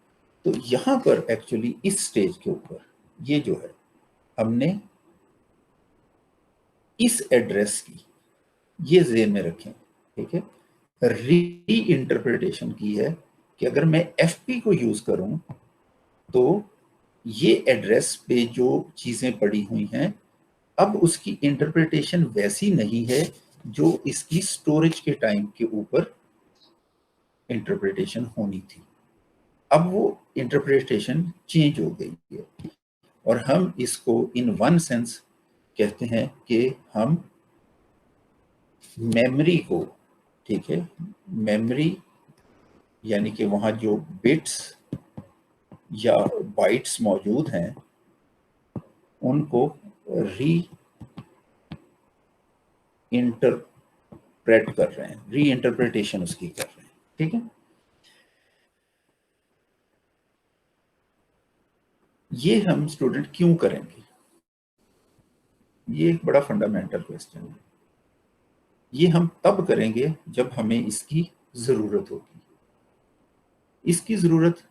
तो यहां पर एक्चुअली इस स्टेज के ऊपर ये जो है हमने इस एड्रेस की ये ज़हन में रखें, ठीक है, री इंटरप्रिटेशन की है कि अगर मैं एफपी को यूज करूं तो ये एड्रेस पे जो चीजें पड़ी हुई हैं अब उसकी इंटरप्रिटेशन वैसी नहीं है जो इसकी स्टोरेज के टाइम के ऊपर इंटरप्रिटेशन होनी थी। अब वो इंटरप्रिटेशन चेंज हो गई है, और हम इसको इन वन सेंस कहते हैं कि हम मेमोरी को, ठीक है, मेमोरी यानी कि वहां जो बिट्स या बाइट्स मौजूद हैं उनको री इंटरप्रेट कर रहे हैं, री इंटरप्रिटेशन उसकी कर रहे हैं। ठीक है, ये हम स्टूडेंट क्यों करेंगे? ये एक बड़ा फंडामेंटल क्वेश्चन है। ये हम तब करेंगे जब हमें इसकी जरूरत होगी। इसकी जरूरत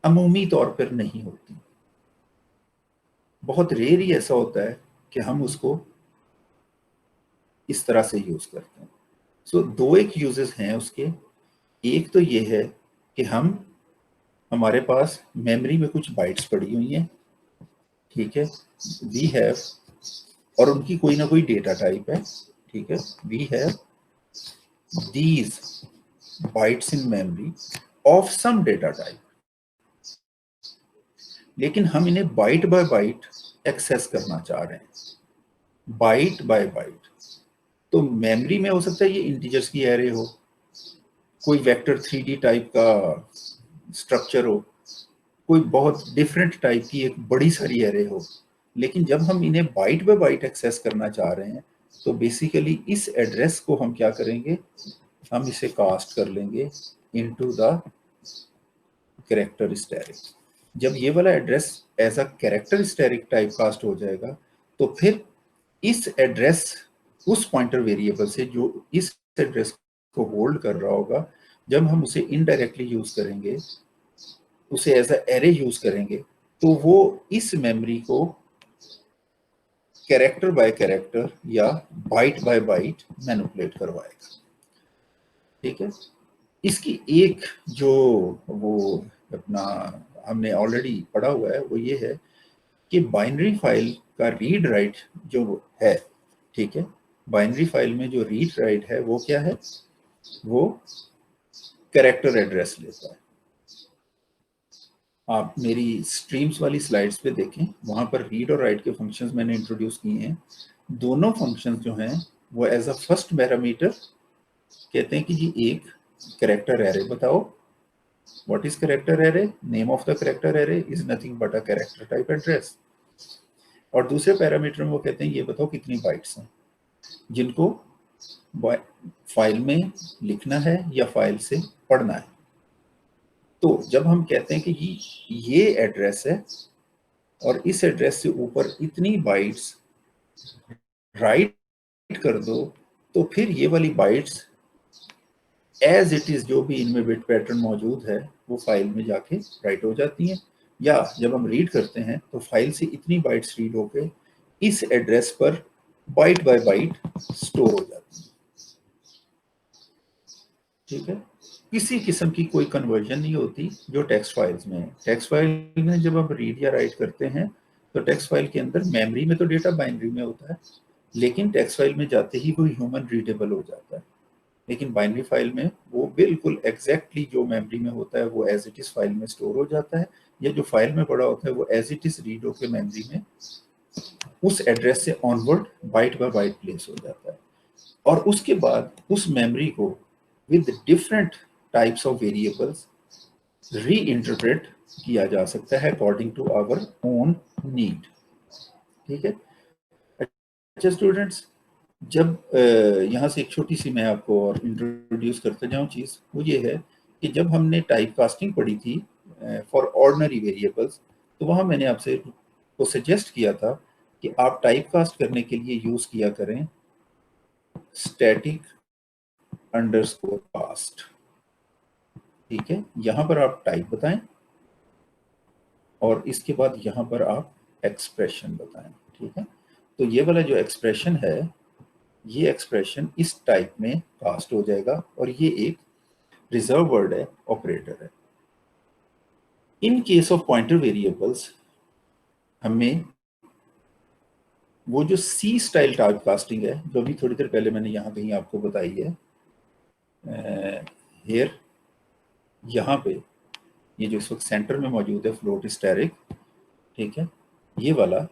अमूमी तौर पर नहीं होती, बहुत रेयर ही ऐसा होता है कि हम उसको इस तरह से यूज करते हैं। सो दो एक यूजेस हैं उसके। एक तो ये है कि हमारे पास मेमोरी में कुछ बाइट्स पड़ी हुई हैं, ठीक है, वी हैव, और उनकी कोई ना कोई डेटा टाइप है, ठीक है, we have these bytes in memory of some data type, लेकिन हम इन्हें बाइट बाय बाइट एक्सेस करना चाह रहे हैं, बाइट बाय बाइट। तो मेमोरी में हो सकता है ये इंटीजर्स की एरे हो, कोई वेक्टर 3D टाइप का स्ट्रक्चर हो, कोई बहुत डिफरेंट टाइप की एक बड़ी सारी एरे हो, लेकिन जब हम इन्हें बाइट बाय बाइट एक्सेस करना चाह रहे हैं तो बेसिकली इस एड्रेस को हम क्या करेंगे, हम इसे कास्ट कर लेंगे इनटू द कैरेक्टर स्टैरिक। जब ये वाला address as a character asterisk type cast हो जाएगा तो फिर इस एड्रेस उस पॉइंटर वेरिएबल से जो इस एड्रेस को होल्ड कर रहा होगा, जब हम उसे इनडायरेक्टली यूज करेंगे, उसे एज अ एरे यूज करेंगे, तो वो इस मेमोरी को कैरेक्टर बाय कैरेक्टर या बाइट बाय बाइट मैनिपुलेट करवाएगा। ठीक है, इसकी एक जो वो अपना हमने ऑलरेडी पढ़ा हुआ है वो ये है कि बाइनरी फाइल का रीड राइट जो है, ठीक है, बाइनरी फाइल में जो रीड राइट है वो क्या है, वो कैरेक्टर एड्रेस लेता है। आप मेरी स्ट्रीम्स वाली स्लाइड्स पे देखें, वहां पर रीड और राइट के फंक्शंस मैंने इंट्रोड्यूस किए हैं। दोनों फंक्शंस जो हैं वो एज अ फर्स्ट पैरामीटर कहते हैं कि जी एक कैरेक्टर एरे बताओ। What is character array? Name of the character array is nothing but a character type address. और दूसरे पैरामीटर में वो कहते हैं ये बताओ कितनी बाइट्स हैं जिनको फाइल में लिखना है या फाइल से पढ़ना है। तो जब हम कहते हैं कि ये एड्रेस है और इस एड्रेस से ऊपर इतनी बाइट्स राइट कर दो तो फिर ये वाली बाइट्स एज इट इज जो भी इनमें बिट पैटर्न मौजूद है वो फाइल में जाके राइट हो जाती हैं, या जब हम रीड करते हैं तो फाइल से इतनी बाइट्स रीड होके इस एड्रेस पर बाइट बाय बाइट स्टोर हो जाती है। ठीक है, किसी किस्म की कोई कन्वर्जन नहीं होती जो टेक्स्ट फाइल्स में है। टेक्स्ट फाइल में जब हम रीड या राइट करते हैं तो टेक्स्ट फाइल के अंदर मेमोरी में तो डेटा बाइनरी में होता है, लेकिन टेक्स्ट फाइल में जाते ही वो ह्यूमन रीडेबल हो जाता है। लेकिन बाइनरी फाइल में वो बिल्कुल एग्जैक्टली जो मेमोरी में होता है वो एज इट इज फाइल में स्टोर हो जाता है, या जो फाइल में पड़ा होता है वो एज इट इज रीड होकर मेमोरी में उस एड्रेस से onward byte by byte place हो जाता है। और उसके बाद उस मेमोरी को with different types of variables reinterpret किया जा सकता है according to our own need. ठीक है, अच्छा स्टूडेंट्स, जब यहाँ से एक छोटी सी मैं आपको और इंट्रोड्यूस करते जाऊँ चीज़, वो ये है कि जब हमने टाइप कास्टिंग पढ़ी थी फॉर ऑर्डिनरी वेरिएबल्स, तो वहाँ मैंने आपसे को सजेस्ट किया था कि आप टाइप कास्ट करने के लिए यूज़ किया करें स्टैटिक अंडरस्कोर कास्ट। ठीक है, यहाँ पर आप टाइप बताएं और इसके बाद यहाँ पर आप एक्सप्रेशन बताएं। ठीक है, तो ये वाला जो एक्सप्रेशन है, ये एक्सप्रेशन इस टाइप में कास्ट हो जाएगा और ये एक रिजर्व वर्ड है, ऑपरेटर है। In case of pointer variables हमें वो जो सी स्टाइल टाइप कास्टिंग है, जो अभी थोड़ी देर पहले मैंने यहाँ कहीं आपको बताई है, हेयर यहाँ पे ये जो इस वक्त सेंटर में मौजूद है फ्लोट स्टैटिक, ठीक है, ये वाला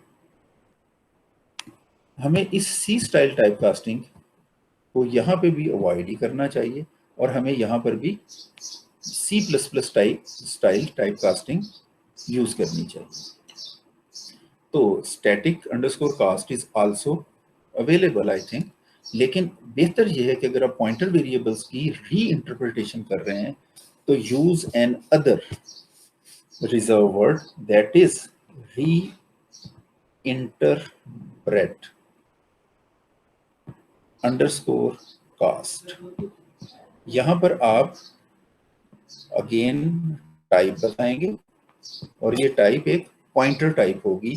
हमें इस सी स्टाइल टाइप कास्टिंग को यहाँ पे भी अवॉइड ही करना चाहिए और हमें यहाँ पर भी C++ type style type casting use करनी चाहिए। तो static underscore cast is also available I think, लेकिन बेहतर यह है कि अगर आप पॉइंटर वेरिएबल्स की री इंटरप्रिटेशन कर रहे हैं तो use another reserve word that is reinterpret underscore cast. यहां पर आप अगेन टाइप बताएंगे और ये टाइप एक पॉइंटर टाइप होगी,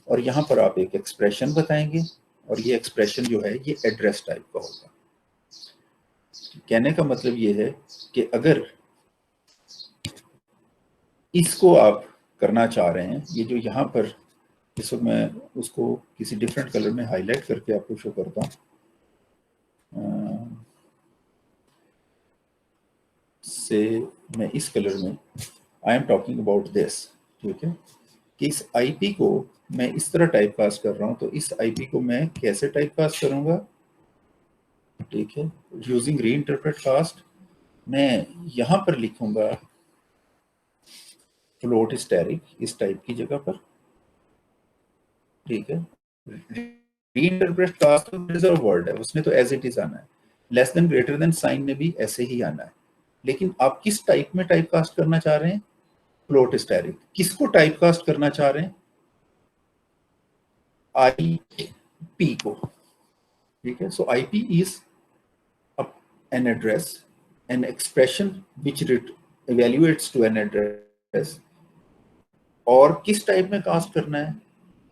और यहाँ पर आप एक एक्सप्रेशन बताएंगे और ये एक्सप्रेशन जो है ये एड्रेस टाइप का होगा। कहने का मतलब ये है कि अगर इसको आप करना चाह रहे हैं, ये जो यहाँ पर इस वक्त मैं उसको किसी डिफरेंट कलर में हाईलाइट करके आपको शो करता हूँ, से मैं इस कलर में आई एम टॉकिंग अबाउट दिस। ठीक है, कि इस आईपी को मैं इस तरह टाइप कास्ट कर रहा हूं, तो इस आईपी को मैं कैसे टाइप कास्ट करूंगा? ठीक है, यूजिंग री इंटरप्रेट कास्ट मैं यहां पर लिखूंगा फ्लोट स्टैटिक इस टाइप की जगह पर। ठीक है, री इंटरप्रेट कास्ट रिजर्व वर्ड है, उसने तो एज इट इज आना है, less than greater than sign में भी ऐसे ही आना है। लेकिन आप किस टाइप में टाइप कास्ट करना चाह रहे हैं? Float static. किसको टाइप कास्ट करना चाह रहे हैं? IP को। ठीक है, सो IP is an address, an expression which evaluates to an address। और किस टाइप में कास्ट करना है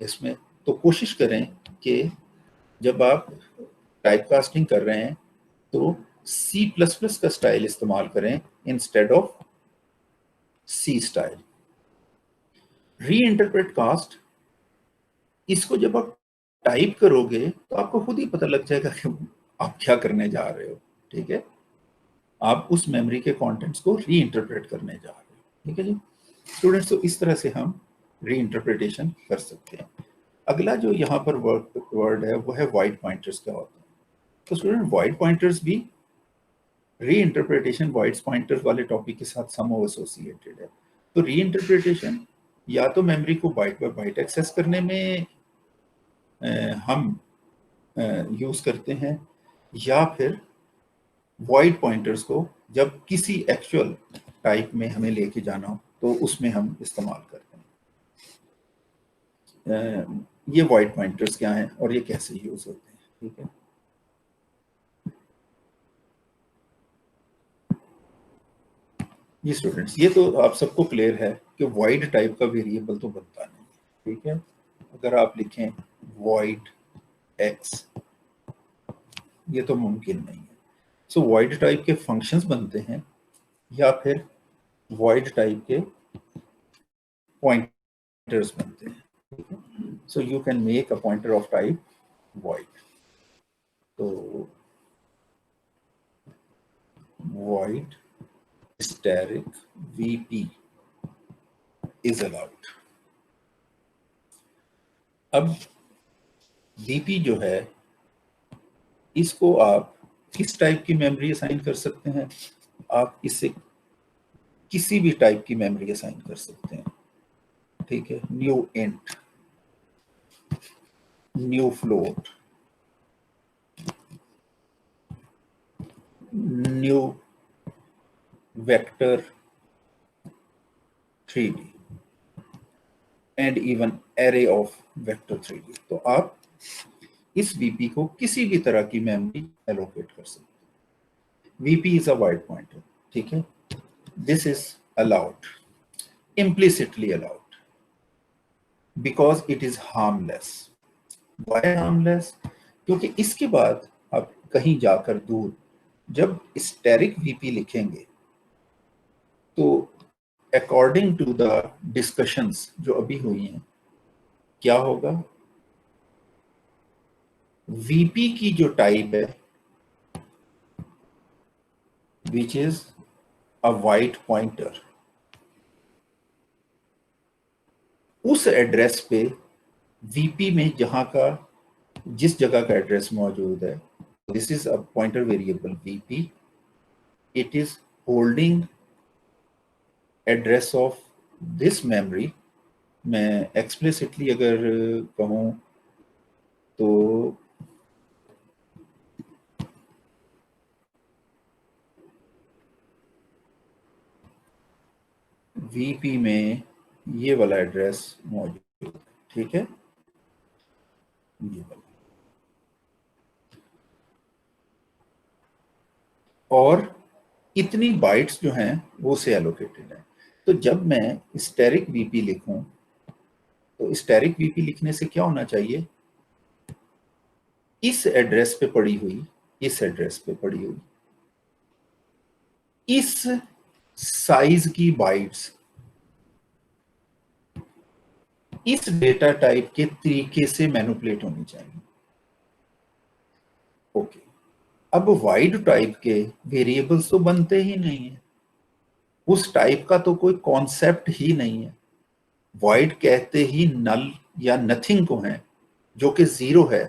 इसमें? तो कोशिश करें कि जब आप टाइप कास्टिंग कर रहे हैं तो C++ का स्टाइल इस्तेमाल करें इंस्टेड ऑफ C स्टाइल। री इंटरप्रेट कास्ट, इसको जब आप टाइप करोगे तो आपको खुद ही पता लग जाएगा कि आप क्या करने जा रहे हो। ठीक है, आप उस मेमोरी के कंटेंट्स को री इंटरप्रेट करने जा रहे हो। ठीक है जी स्टूडेंट्स, तो इस तरह से हम री इंटरप्रिटेशन कर सकते हैं। अगला जो यहाँ पर वर्ड है वो है वाइड पॉइंटर्स का होता है। तो स्टूडेंट वाइड पॉइंटर्स भी री इंटरप्रिटेशन वाइड पॉइंटर्स वाले टॉपिक के साथ सम एसोसिएटेड है। तो री इंटरप्रिटेशन या तो मेमोरी को बाइट बाय बाइट एक्सेस करने में हम यूज करते हैं, या फिर वाइड पॉइंटर्स को जब किसी एक्चुअल टाइप में हमें लेके जाना हो तो उसमें हम इस्तेमाल करते हैं। ये वाइड पॉइंटर्स क्या हैं और ये कैसे यूज होते हैं? ठीक है। जी स्टूडेंट्स, ये तो आप सबको क्लियर है कि वॉइड टाइप का वेरिएबल तो बनता नहीं, ठीक है। अगर आप लिखें वॉइड एक्स, ये तो मुमकिन नहीं है। सो वॉइड टाइप के फंक्शंस बनते हैं या फिर वॉइड टाइप के पॉइंटर्स बनते हैं, ठीक है। So you can make a pointer of type void. तो void static VP is allowed. अब वीपी जो है, इसको आप किस टाइप की मेमोरी असाइन कर सकते हैं? आप इससे किसी भी टाइप की मेमोरी असाइन कर सकते हैं, ठीक है। New int, new float, new vector 3D and even array of vector 3D। तो आप इस वीपी को किसी भी तरह की मेमोरी एलोकेट कर सकते हैं। VP is a wide pointer, ठीक है। This is allowed, implicitly allowed because it is harmless. Why harmless? क्योंकि इसके बाद आप कहीं जाकर दूर जब स्टेरिक वीपी लिखेंगे तो अकॉर्डिंग टू द डिस्कशंस जो अभी हुई हैं, क्या होगा? वीपी की जो टाइप है which is a wide pointer, उस एड्रेस पे वीपी में जहां का जिस जगह का एड्रेस मौजूद है, this is a pointer variable VP, it is holding address of this memory. मैं एक्सप्लिसिटली अगर कहूं तो वीपी में ये वाला एड्रेस मौजूद है, ठीक है, ये वाला। और इतनी बाइट्स जो हैं वो से एलोकेटेड है। तो जब मैं स्टेरिक वीपी लिखूं तो स्टेरिक वीपी लिखने से क्या होना चाहिए? इस एड्रेस पे पड़ी हुई, इस एड्रेस पे पड़ी हुई इस साइज की बाइट्स इस डेटा टाइप के तरीके से मैनिपुलेट होनी चाहिए। ओके, अब वाइड टाइप के वेरिएबल्स तो बनते ही नहीं है, उस टाइप का तो कोई कॉन्सेप्ट ही नहीं है। वाइड कहते ही नल या नथिंग को है, जो कि जीरो है।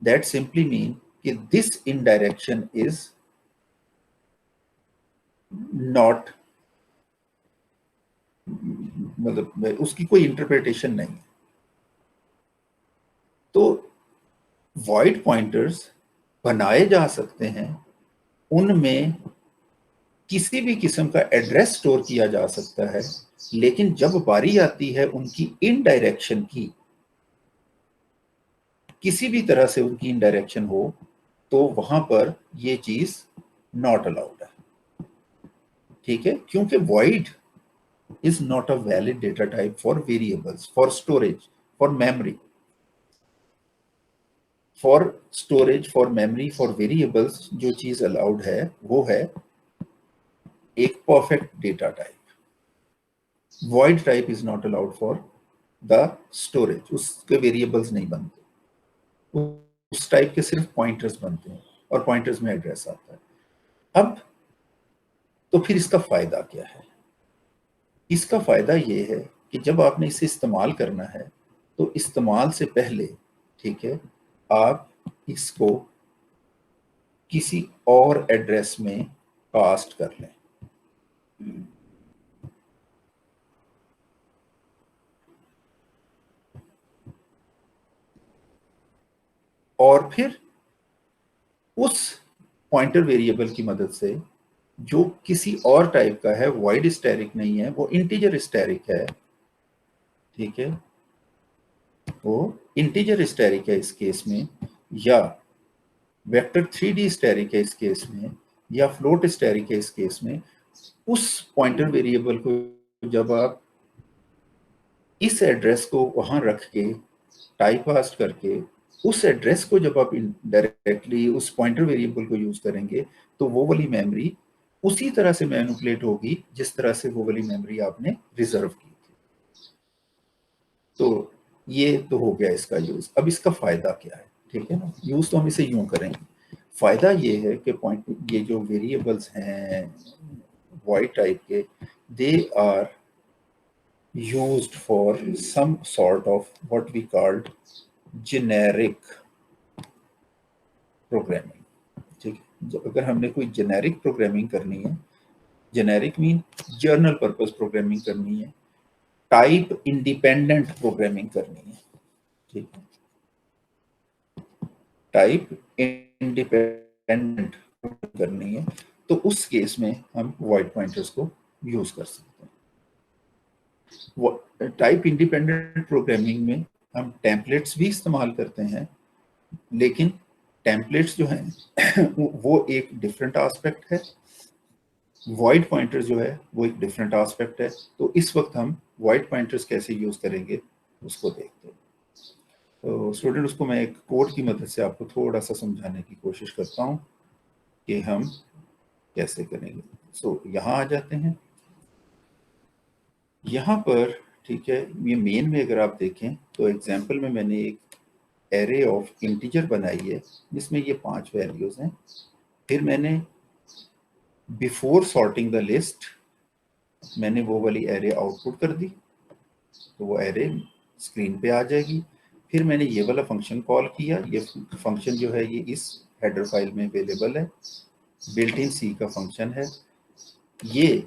दैट सिंपली मीन कि दिस इनडायरेक्शन इज नॉट, मतलब उसकी कोई इंटरप्रिटेशन नहीं है। तो वॉइड पॉइंटर्स बनाए जा सकते हैं, उनमें किसी भी किस्म का एड्रेस स्टोर किया जा सकता है, लेकिन जब बारी आती है उनकी इनडायरेक्शन की, किसी भी तरह से उनकी इनडायरेक्शन हो, तो वहां पर ये चीज नॉट अलाउड है, ठीक है। क्योंकि void is not a valid data type for variables, for storage, for memory, for storage, for memory, for variables. जो चीज अलाउड है वो है एक perfect data type. Void type is not allowed for the storage, उसके वेरिएबल्स नहीं बनते, उस टाइप के सिर्फ पॉइंटर्स बनते हैं और पॉइंटर्स में एड्रेस आता है। अब तो फिर इसका फायदा क्या है? इसका फायदा ये है कि जब आपने इसे इस्तेमाल करना है तो इस्तेमाल से पहले, ठीक है, आप इसको किसी और एड्रेस में कास्ट कर लें। और फिर उस पॉइंटर वेरिएबल की मदद से, जो किसी और टाइप का है, वॉइड स्टैरिक नहीं है, वो इंटीजर स्टैरिक है, ठीक है, वो इंटीजर स्टैरिक है इस केस में, या वेक्टर 3D स्टैटिक है इस केस में, या फ्लोट स्टैटिक है इस केस में, उस पॉइंटर वेरिएबल को जब आप इस एड्रेस को वहां रख के टाइप कास्ट करके उस एड्रेस को जब आप डायरेक्टली उस पॉइंटर वेरिएबल को यूज करेंगे, तो वो वाली मेमोरी उसी तरह से मैनिपुलेट होगी जिस तरह से वो वाली मेमोरी आपने रिजर्व की थी। तो ये तो हो गया इसका यूज। अब इसका फायदा क्या है, ठीक है ना, यूज तो हम इसे यूं करेंगे। फायदा ये है कि पॉइंट, ये जो वेरिएबल्स हैं वॉइड टाइप के, they are used for some sort of what we called generic programming, ठीक है। अगर हमने कोई जेनेरिक प्रोग्रामिंग करनी है, generic mean journal purpose programming करनी है, टाइप इंडिपेंडेंट प्रोग्रामिंग करनी है, ठीक है, टाइप इंडिपेंडेंट करनी है, तो उस केस में हम वॉइड पॉइंटर्स को यूज कर सकते हैं। टाइप इंडिपेंडेंट प्रोग्रामिंग में हम टेम्पलेट्स भी इस्तेमाल करते हैं, लेकिन टेम्पलेट्स जो हैं वो एक डिफरेंट एस्पेक्ट है, वॉइड पॉइंटर्स जो है वो एक डिफरेंट एस्पेक्ट है। तो इस वक्त हम वॉइड पॉइंटर्स कैसे यूज करेंगे उसको देखते हैं। तो स्टूडेंट, उसको मैं एक कोड की मदद से आपको थोड़ा सा समझाने की कोशिश करता हूँ कि हम कैसे करेंगे। यहाँ आ जाते हैं, यहाँ पर, ठीक है, ये मेन में अगर आप देखें तो एग्जाम्पल में मैंने एक एरे ऑफ इंटीजर बनाई है जिसमें ये 5 वैल्यूज हैं। फिर मैंने बिफोर सॉर्टिंग द लिस्ट मैंने वो वाली एरे आउटपुट कर दी, तो वो एरे स्क्रीन पे आ जाएगी। फिर मैंने ये वाला फंक्शन कॉल किया, ये फंक्शन जो है ये इस हेडर फाइल में अवेलेबल है, बिल्ट इन सी का फंक्शन है। ये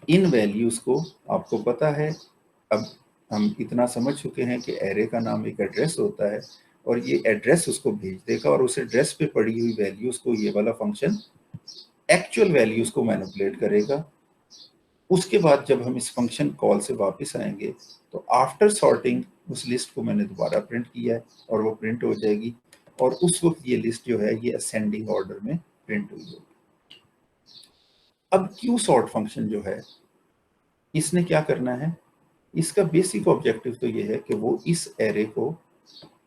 इन वैल्यूज को आपको पता है, अब हम इतना समझ चुके हैं कि एरे का नाम एक एड्रेस होता है, और ये एड्रेस उसको भेज देगा, और उस एड्रेस पे पड़ी हुई वैल्यूज को ये वाला फंक्शन एक्चुअल वैल्यूज को मैनिपुलेट करेगा। उसके बाद जब हम इस फंक्शन कॉल से वापस आएंगे तो आफ्टर सॉर्टिंग उस लिस्ट को मैंने दोबारा प्रिंट किया है और वो प्रिंट हो जाएगी, और उस वक्त ये लिस्ट जो है ये असेंडिंग ऑर्डर में प्रिंट हुई होगी। अब क्यू सॉर्ट फंक्शन जो है इसने क्या करना है, इसका बेसिक ऑब्जेक्टिव तो ये है कि वो इस एरे को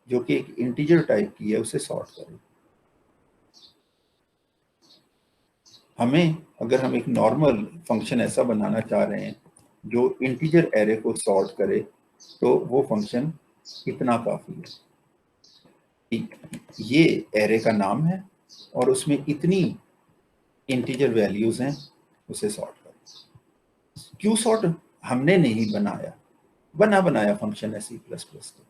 जो कि एक इंटीजर टाइप की है उसे सॉर्ट करे। हमें, अगर हम एक नॉर्मल फंक्शन ऐसा बनाना चाह रहे हैं जो इंटीजर एरे को सॉर्ट करे, तो वो फंक्शन इतना काफी है। ये एरे का नाम है और उसमें इतनी इंटीजर वैल्यूज हैं, उसे सॉर्ट करें। क्यू सॉर्ट हमने नहीं बनाया, बनाया फंक्शन है C++ का।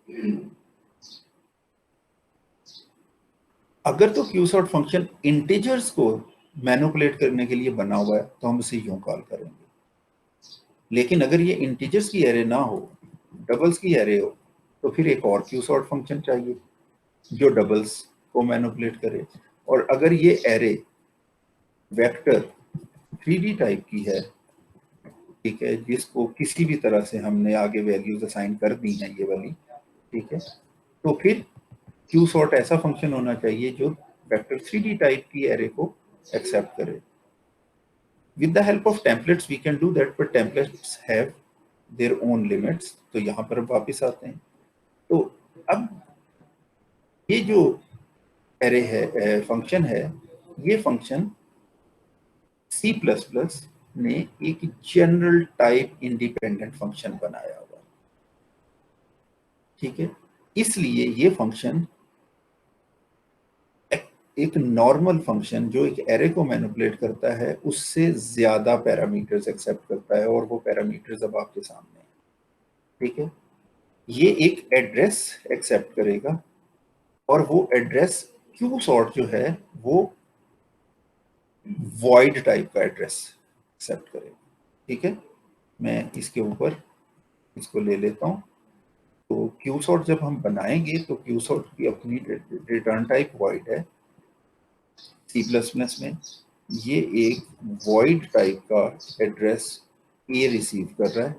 अगर तो क्यू सॉर्ट फंक्शन इंटीजर्स को मैनिपुलेट करने के लिए बना हुआ है तो हम उसे यूं कॉल करेंगे। लेकिन अगर ये इंटीजर्स की एरे ना हो, डबल्स की एरे हो, तो फिर एक और क्यू सॉर्ट फंक्शन चाहिए जो डबल्स को मैनिपुलेट करे। और अगर ये एरे वेक्टर 3D टाइप की है, ठीक है, जिसको किसी भी तरह से हमने आगे वैल्यूज असाइन कर दी हैं ये वाली, ठीक है, तो फिर क्यू सॉर्ट ऐसा फंक्शन होना चाहिए जो वेक्टर 3D टाइप की एरे को एक्सेप्ट करे। With the help of templates we can do that, but templates have their own limits। तो यहाँ पर वापस आते हैं। तो अब ये जो एरे है, फंक्शन है, ये फंक्शन C++ ने एक जनरल टाइप इंडिपेंडेंट फंक्शन बनाया हुआ, ठीक है। इसलिए ये फंक्शन एक नॉर्मल फंक्शन जो एक एरे को मैनिपुलेट करता है उससे ज्यादा पैरामीटर्स एक्सेप्ट करता है, और वो पैरामीटर्स अब आपके सामने हैं, ठीक है। ये एक एड्रेस एक्सेप्ट करेगा, और वो एड्रेस क्यू सॉर्ट जो है वो वॉइड टाइप का एड्रेस एक्सेप्ट करेगा, ठीक है। मैं इसके ऊपर इसको ले लेता हूँ। तो क्यू सॉर्ट जब हम बनाएंगे तो क्यू सॉर्ट की अपनी रिटर्न टाइप वॉइड है। C++ में ये एक वॉइड टाइप का एड्रेस ए रिसीव कर रहा है।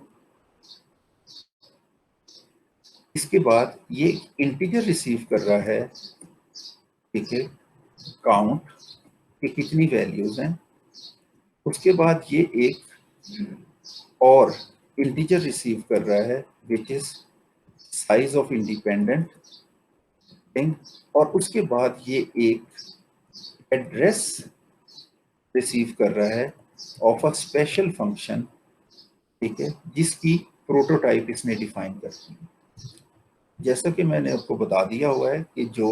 इसके बाद ये इंटीजर रिसीव कर रहा है, ठीक है, काउंट कि कितनी वैल्यूज हैं, उसके बाद ये एक और इंटीजर रिसीव कर रहा है which is size of independent thing, और उसके बाद ये एक एड्रेस रिसीव कर रहा है ऑफ अ स्पेशल फंक्शन, ठीक है, जिसकी प्रोटोटाइप इसने डिफाइन कर दी। जैसा कि मैंने आपको बता दिया हुआ है कि जो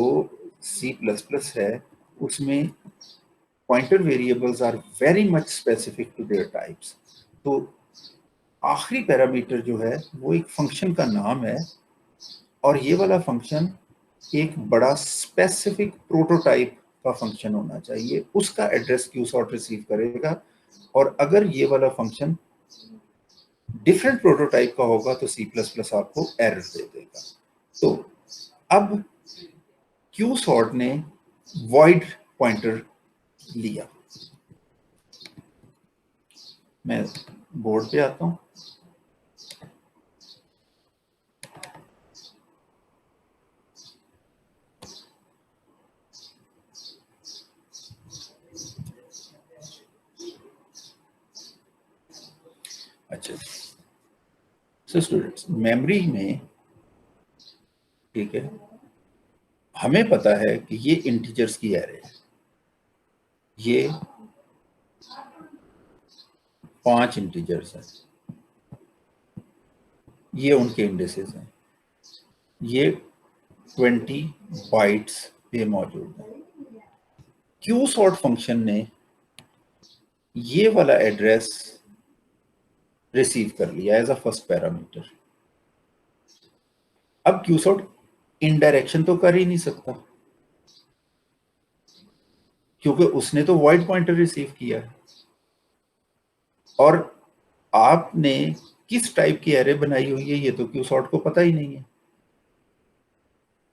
C++ है उसमें pointer variables are very much specific to their types. तो आखिरी पैरामीटर जो है वो एक फंक्शन का नाम है, और ये वाला फंक्शन एक बड़ा स्पेसिफिक प्रोटोटाइप का फंक्शन होना चाहिए, उसका एड्रेस क्यूसॉर्ट रिसीव करेगा। और अगर ये वाला फंक्शन डिफरेंट प्रोटोटाइप का होगा तो C++ आपको एरर दे देगा। तो अब क्यूसॉर्ट ने वॉइड पॉइंटर लिया। मैं बोर्ड पे आता हूं। अच्छा, सो स्टूडेंट्स, मेमोरी में, ठीक है, हमें पता है कि ये इंटीजर्स की एरे है, ये 5 इंटीजर्स हैं, ये उनके इंडेसेस हैं, ये 20 बाइट्स पे मौजूद है। क्यूसॉर्ट फंक्शन ने ये वाला एड्रेस रिसीव कर लिया एज अ फर्स्ट पैरामीटर। अब क्यूसॉर्ट इनडायरेक्शन तो कर ही नहीं सकता, क्योंकि उसने तो वॉइड पॉइंटर रिसीव किया है, और आपने किस टाइप की एरे बनाई हुई है ये तो क्यूसॉर्ट को पता ही नहीं है।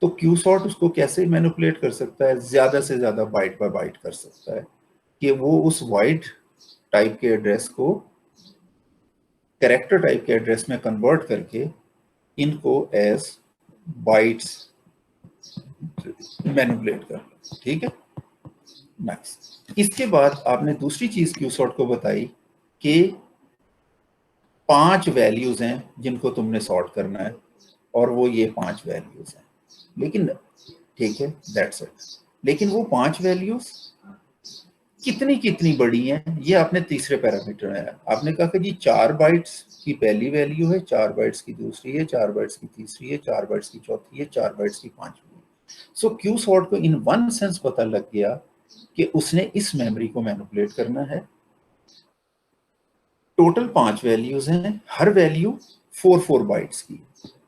तो क्यूसॉर्ट उसको कैसे मैनिपुलेट कर सकता है? ज्यादा से ज्यादा बाइट बाय बाइट कर सकता है कि वो उस वाइड टाइप के एड्रेस को कैरेक्टर टाइप के एड्रेस में कन्वर्ट करके इनको एज बाइट्स मैनिपुलेट कर, ठीक है। नेक्स्ट, इसके बाद आपने दूसरी चीज क्यूसॉर्ट को बताई कि 5 वैल्यूज हैं जिनको तुमने सॉर्ट करना है, और वो ये 5 वैल्यूज हैं। लेकिन ठीक है, दैट्स इट। लेकिन वो 5 वैल्यूज कितनी कितनी बड़ी हैं ये आपने तीसरे पैरामीटर में है। आपने कहा कि जी 4 बाइट्स की पहली वैल्यू है, 4 बाइट्स की दूसरी है, 4 बाइट्स की तीसरी है, 4 बाइट्स की चौथी है, 4 बाइट्स की पांचवी है। सो क्यूसॉर्ट को इन वन सेंस पता लग गया कि उसने इस मेमोरी को मैनिपुलेट करना है। टोटल 5 वैल्यूज हैं, हर वैल्यू 4 बाइट्स की,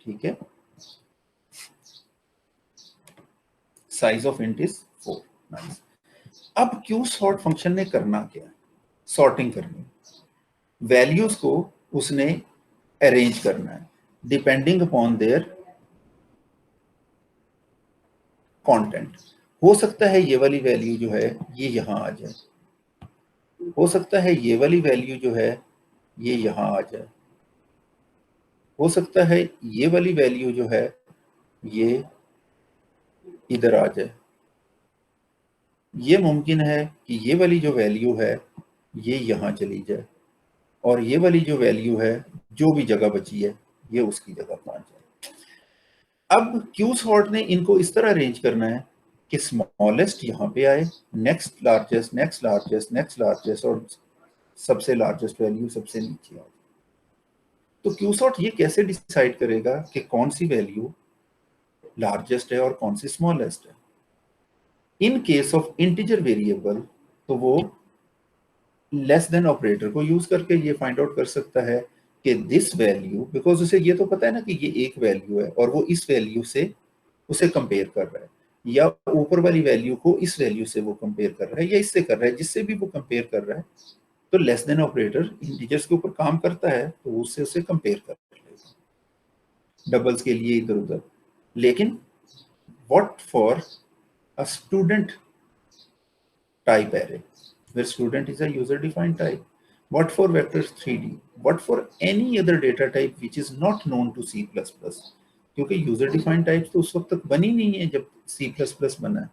ठीक है। Size of int is 4। Nice. अब क्यूसॉर्ट फंक्शन ने करना क्या है? सॉर्टिंग करनी, वैल्यूज को उसने अरेंज करना है डिपेंडिंग अपॉन देयर कंटेंट। हो सकता है ये वाली वैल्यू जो है ये यहां आ जाए, हो सकता है ये वाली वैल्यू जो है ये यहां आ जाए, हो सकता है ये वाली वैल्यू जो है ये इधर आ जाए। ये मुमकिन है कि ये वाली जो वैल्यू है ये यहां चली जाए, और ये वाली जो वैल्यू है जो भी जगह बची है ये उसकी जगह पहुंच जाए। अब क्यूसॉर्ट ने इनको इस तरह अरेंज करना है कि स्मॉलेस्ट यहां पे आए, next largest, next largest, next largest, और सबसे लार्जेस्ट वैल्यू सबसे नीचे आ जाए। तो क्यूसॉर्ट ये कैसे डिसाइड करेगा कि कौन सी वैल्यू लार्जेस्ट है और कौन सी स्मॉलेस्ट है? In case of integer variable तो वो लेस देन ऑपरेटर को यूज करके ये फाइंड आउट कर सकता है कि दिस वैल्यू, बिकॉज उसे ये तो पता है ना कि ये एक वैल्यू है और वो इस वैल्यू से उसे कंपेयर कर रहा है, या ऊपर वाली वैल्यू को इस वैल्यू से वो कंपेयर कर रहा है, या इससे कर रहा है, जिससे भी वो कंपेयर कर रहा है। तो लेस देन ऑपरेटर इंटीजर्स के ऊपर काम करता है तो उससे उसे कंपेयर कर लेगा डबल्स के लिए इधर उधर। लेकिन what for a student type array where student is a user defined type? What for vectors 3D? What for any other data type which is not known to C++? क्योंकि user defined types तो उस वक्त तक बनी नहीं है जब C++ बना है।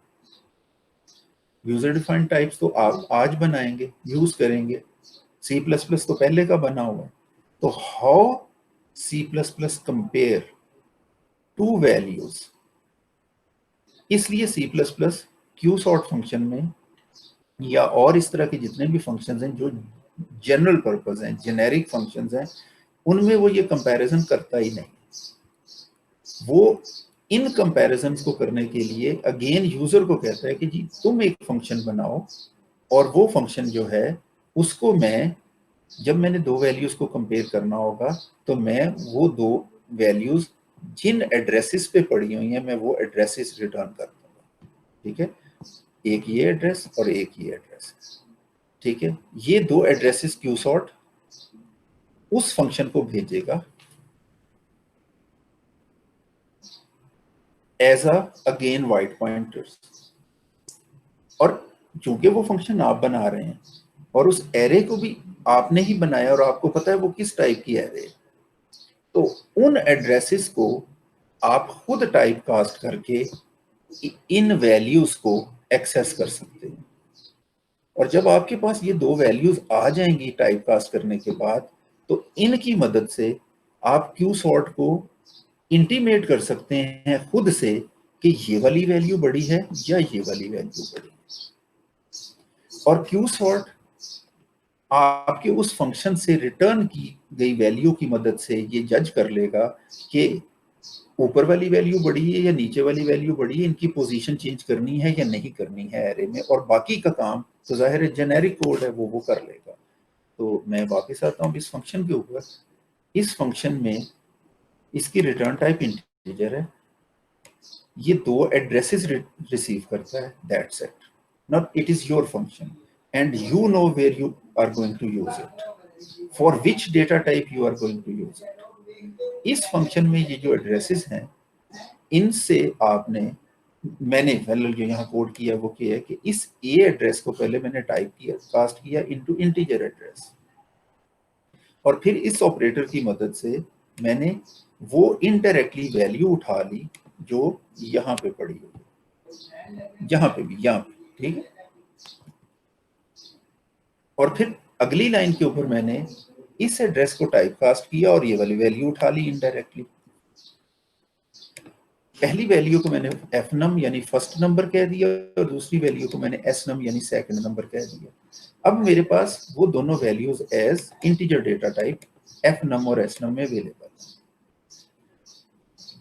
यूजर डिफाइंड टाइप्स तो आप आज बनाएंगे, यूज करेंगे, सी प्लस प्लस तो पहले का बना हुआ है। तो how C plus plus compare two values, इसलिए C plus plus Q sort function में या और इस तरह के जितने भी फंक्शंस हैं जो जनरल पर्पस हैं, जेनेरिक फंक्शंस हैं, उनमें वो ये कंपैरिजन करता ही नहीं। वो इन कंपैरिजंस को करने के लिए अगेन यूजर को कहता है कि जी तुम एक फंक्शन बनाओ और वो फंक्शन जो है उसको मैं, जब मैंने दो वैल्यूज को कंपेयर करना होगा तो मैं वो दो वैल्यूज जिन एड्रेसेस पे पड़ी हुई हैं मैं वो एड्रेसेस रिटर्न कर दूंगा। ठीक है, एक ये एड्रेस और एक ये एड्रेस। ठीक है, ये दो एड्रेसेस क्यू सॉर्ट उस फंक्शन को भेजेगा एज अगेन वाइट पॉइंटर्स। और चूंकि वो फंक्शन आप बना रहे हैं और उस एरे को भी आपने ही बनाया और आपको पता है वो किस टाइप की एरे है, तो उन एड्रेसेस को आप खुद टाइप कास्ट करके इन वैल्यूज को एक्सेस कर सकते हैं। और जब आपके पास ये दो वैल्यूज आ जाएंगी टाइप कास्ट करने के बाद, तो इनकी मदद से आप क्यू सॉर्ट को इंटीमेट कर सकते हैं खुद से कि ये वाली वैल्यू बड़ी है या ये वाली वैल्यू बड़ी है। और क्यू सॉर्ट आपके उस फंक्शन से रिटर्न की गई वैल्यू की मदद से ये जज कर लेगा कि ऊपर वाली वैल्यू बड़ी है या नीचे वाली वैल्यू बड़ी है, इनकी पोजीशन चेंज करनी है या नहीं करनी है एरे में, और बाकी का काम तो जाहिर है जेनेरिक कोड है वो कर लेगा। तो मैं वापस आता हूँ इस फंक्शन के ऊपर। इस फंक्शन में इसकी रिटर्न टाइप इंटीजर है, ये दो एड्रेसेस रिसीव करता है, that's it. Now it is your function and you know where you are going to use it, for which data type you are going to use it. इस फंक्शन में ये जो एड्रेसेस हैं इनसे आपने, मैंने पहले जो यहाँ कोड किया वो किया है कि इस ए एड्रेस को पहले मैंने टाइप किया, कास्ट किया इनटू इंटीजर एड्रेस, और फिर इस ऑपरेटर की मदद से मैंने वो इनडायरेक्टली वैल्यू उठा ली जो यहाँ पे पड़ी हुई, यहाँ पे भी, यहाँ पे। ठीक है, और फिर अगली लाइन के ऊपर मैंने इस एड्रेस को टाइप कास्ट किया और ये वाली वैल्यू उठा ली इनडायरेक्टली। पहली वैल्यू को मैंने एफ नम यानी फर्स्ट नंबर कह दिया और दूसरी वैल्यू को मैंने एस नम यानी सेकंड नंबर कह दिया। अब मेरे पास वो दोनों values as integer data type F num और एस नम में अवेलेबल है।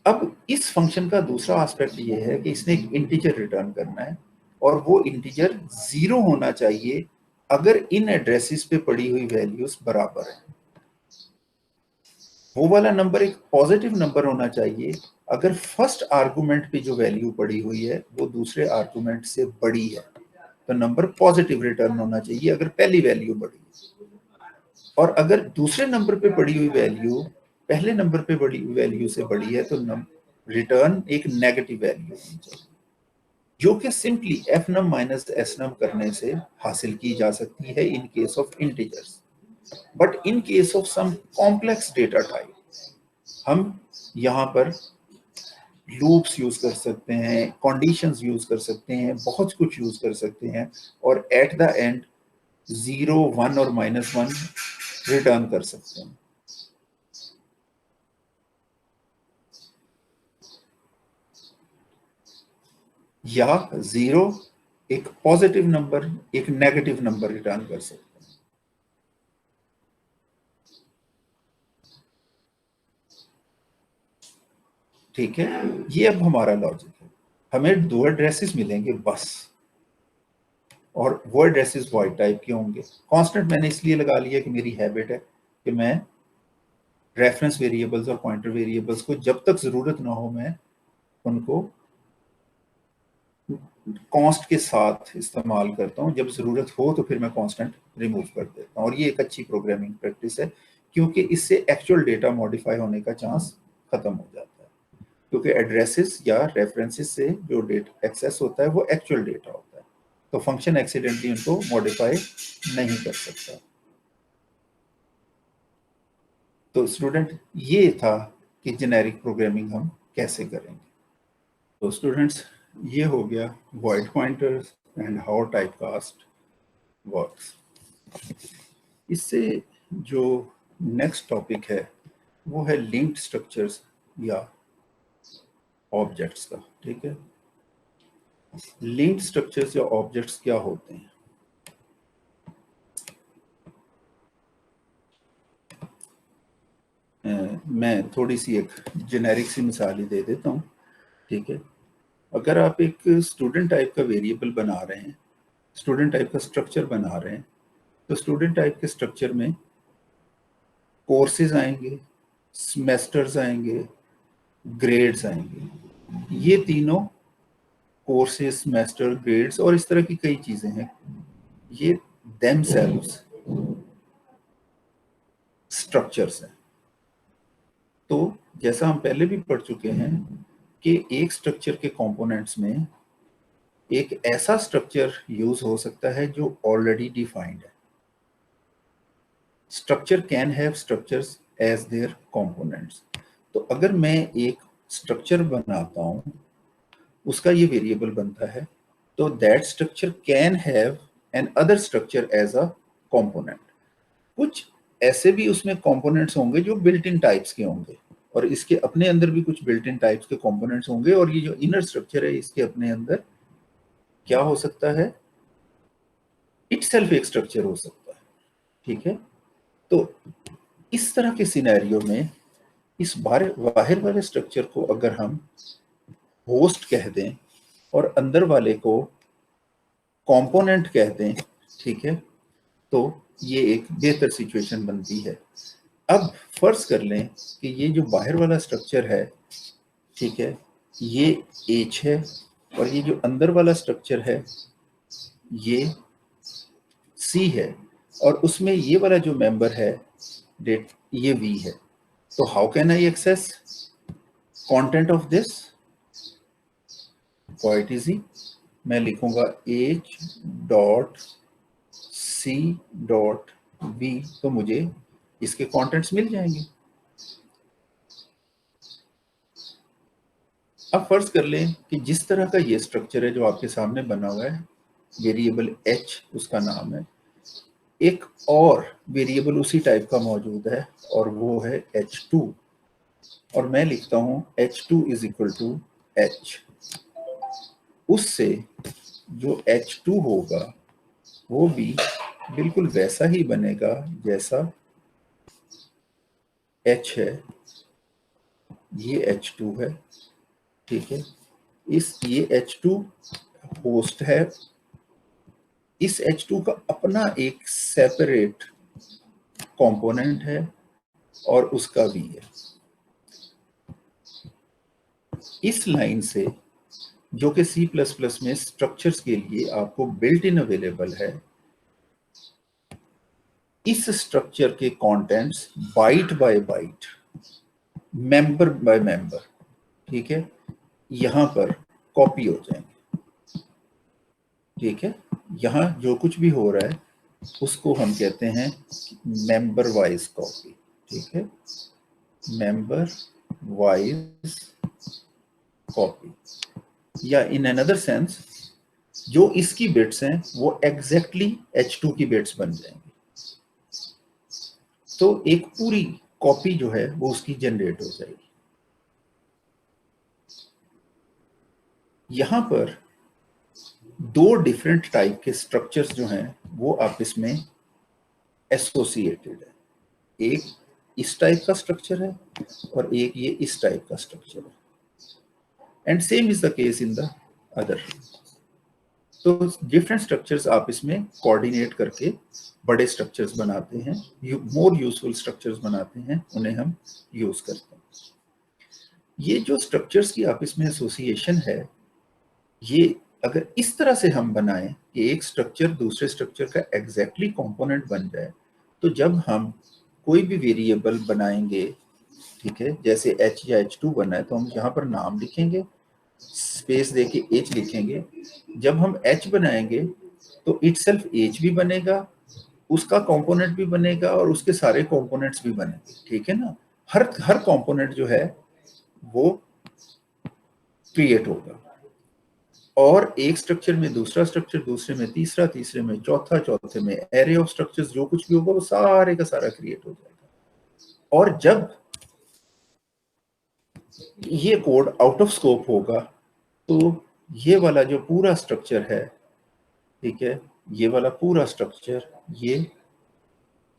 अब इस फंक्शन का दूसरा एस्पेक्ट ये है कि इसने एक इंटीजर रिटर्न करना है और वो इंटीजर 0 होना चाहिए अगर इन एड्रेसेस पे पड़ी हुई वैल्यूज बराबर है। वो वाला नंबर एक पॉजिटिव नंबर होना चाहिए अगर फर्स्ट आर्गुमेंट पे जो वैल्यू पड़ी हुई है वो दूसरे आर्गुमेंट से बड़ी है, तो नंबर पॉजिटिव रिटर्न होना चाहिए अगर पहली वैल्यू बड़ी है। और अगर दूसरे नंबर पे पड़ी हुई वैल्यू पहले नंबर पे बड़ी वैल्यू से बड़ी है तो रिटर्न एक नेगेटिव वैल्यू होनी चाहिए, जो कि simply F num minus S num करने से हासिल की जा सकती है in case of integers. But in case of some complex data type हम यहाँ पर लूप्स यूज कर सकते हैं, कंडीशंस यूज कर सकते हैं, बहुत कुछ यूज कर सकते हैं और एट द एंड 0, 1 और -1 रिटर्न कर सकते हैं। या 0 एक पॉजिटिव नंबर एक नेगेटिव नंबर रिटर्न कर सकते हैं। ठीक है, ये अब हमारा लॉजिक है। हमें दो एड्रेसेस मिलेंगे बस, और वो एड्रेसेस वॉइड टाइप के होंगे। कांस्टेंट मैंने इसलिए लगा लिया कि मेरी हैबिट है कि मैं रेफरेंस वेरिएबल्स और पॉइंटर वेरिएबल्स को जब तक जरूरत ना हो मैं उनको कॉन्स्ट के साथ इस्तेमाल करता हूँ, जब जरूरत हो तो फिर मैं कांस्टेंट रिमूव कर देता हूँ। और ये एक अच्छी प्रोग्रामिंग प्रैक्टिस है क्योंकि इससे एक्चुअल डेटा मॉडिफाई होने का चांस खत्म हो जाता है, क्योंकि एड्रेसेस या रेफरेंसेस से जो डेटा एक्सेस होता है वो एक्चुअल डेटा होता है, तो फंक्शन एक्सीडेंटली उनको मॉडिफाई नहीं कर सकता। तो स्टूडेंट ये था कि जेनेरिक प्रोग्रामिंग हम कैसे करेंगे। तो स्टूडेंट्स ये हो गया void pointers, and how typecast works. इससे जो नेक्स्ट टॉपिक है वो है लिंक्ड स्ट्रक्चर्स या ऑब्जेक्ट्स का। ठीक है, लिंक्ड स्ट्रक्चर्स या ऑब्जेक्ट्स क्या होते हैं? मैं थोड़ी सी एक जेनेरिक सी मिसाल ही दे देता हूँ। ठीक है, अगर आप एक स्टूडेंट टाइप का वेरिएबल बना रहे हैं, स्टूडेंट टाइप का स्ट्रक्चर बना रहे हैं, तो स्टूडेंट टाइप के स्ट्रक्चर में कोर्सेज आएंगे, सेमेस्टर्स आएंगे, ग्रेड्स आएंगे। ये तीनों कोर्सेज, सेमेस्टर, ग्रेड्स और इस तरह की कई चीजें हैं, ये themselves स्ट्रक्चर्स हैं। तो जैसा हम पहले भी पढ़ चुके हैं कि एक स्ट्रक्चर के कंपोनेंट्स में एक ऐसा स्ट्रक्चर यूज हो सकता है जो ऑलरेडी डिफाइंड है। Structure can have structures as their components. तो अगर मैं एक स्ट्रक्चर बनाता हूं, उसका ये वेरिएबल बनता है, तो that structure can have another structure as a component. कुछ ऐसे भी उसमें कंपोनेंट्स होंगे जो बिल्ट इन टाइप्स के होंगे, और इसके अपने अंदर भी कुछ बिल्ट इन टाइप्स के कंपोनेंट्स होंगे, और ये जो इनर स्ट्रक्चर है इसके अपने अंदर क्या हो सकता है, इटसेल्फ एक स्ट्रक्चर हो सकता है। ठीक है, तो इस तरह के सिनेरियो में इस बाहर वाले स्ट्रक्चर को अगर हम होस्ट कह दें और अंदर वाले को कंपोनेंट कह दें, ठीक है, तो ये एक बेहतर सिचुएशन बनती है। अब फर्ज कर लें कि ये जो बाहर वाला स्ट्रक्चर है, ठीक है, ये H है, और ये जो अंदर वाला स्ट्रक्चर है ये C है, और उसमें ये वाला जो मेंबर है ये V है। तो how can I access content of this? Quite easy, मैं लिखूंगा H dot C dot V, तो मुझे इसके कंटेंट्स मिल जाएंगे। अब फर्ज कर लें कि जिस तरह का ये स्ट्रक्चर है जो आपके सामने बना हुआ है, वेरिएबल H उसका नाम है, एक और वेरिएबल उसी टाइप का मौजूद है और वो है H2, और मैं लिखता हूं H2 is equal to H। उससे जो H2 होगा वो भी बिल्कुल वैसा ही बनेगा जैसा H है, ये H2 है। ठीक है, ये H2 होस्ट है, इस H2 का अपना एक सेपरेट कंपोनेंट है और उसका भी है। इस लाइन से जो कि C++ में स्ट्रक्चर्स के लिए आपको बिल्ट इन अवेलेबल है, इस स्ट्रक्चर के contents byte by byte, member by member, ठीक है, यहां पर कॉपी हो जाएंगे। ठीक है, यहां जो कुछ भी हो रहा है उसको हम कहते हैं मेंबर वाइज कॉपी। ठीक है, मेंबर वाइज कॉपी, या इन अनदर सेंस जो इसकी बिट्स हैं वो एग्जैक्टली H2 की बिट्स बन जाएंगे। तो एक पूरी कॉपी जो है वो उसकी जनरेट हो जाएगी। यहां पर दो डिफरेंट टाइप के स्ट्रक्चर्स जो हैं वो आपस में एसोसिएटेड है। एक इस टाइप का स्ट्रक्चर है और एक ये इस टाइप का स्ट्रक्चर है, and same is the case in the other. तो डिफरेंट स्ट्रक्चर्स आप इसमें कोऑर्डिनेट करके बड़े स्ट्रक्चर्स बनाते हैं, मोर यूजफुल स्ट्रक्चर्स बनाते हैं, उन्हें हम यूज करते हैं। ये जो स्ट्रक्चर्स की आपस में एसोसिएशन है, ये अगर इस तरह से हम बनाएं कि एक स्ट्रक्चर दूसरे स्ट्रक्चर का एग्जैक्टली कंपोनेंट बन जाए, तो जब हम कोई भी वेरिएबल बनाएंगे, ठीक है, जैसे H या H2 बना है, तो हम यहाँ पर नाम लिखेंगे, स्पेस देके H लिखेंगे। जब हम H बनाएंगे तो इटसेल्फ H भी बनेगा, उसका कंपोनेंट भी बनेगा और उसके सारे कंपोनेंट्स भी बनेंगे। ठीक है ना, हर कंपोनेंट जो है वो क्रिएट होगा। और एक स्ट्रक्चर में दूसरा स्ट्रक्चर, दूसरे में तीसरा, तीसरे में चौथा, चौथे में एरे ऑफ स्ट्रक्चर्स, जो कुछ भी होगा वो सारे का सारा क्रिएट हो जाएगा। और जब ये कोड आउट ऑफ स्कोप होगा तो ये वाला जो पूरा स्ट्रक्चर है, ठीक है, ये वाला पूरा स्ट्रक्चर ये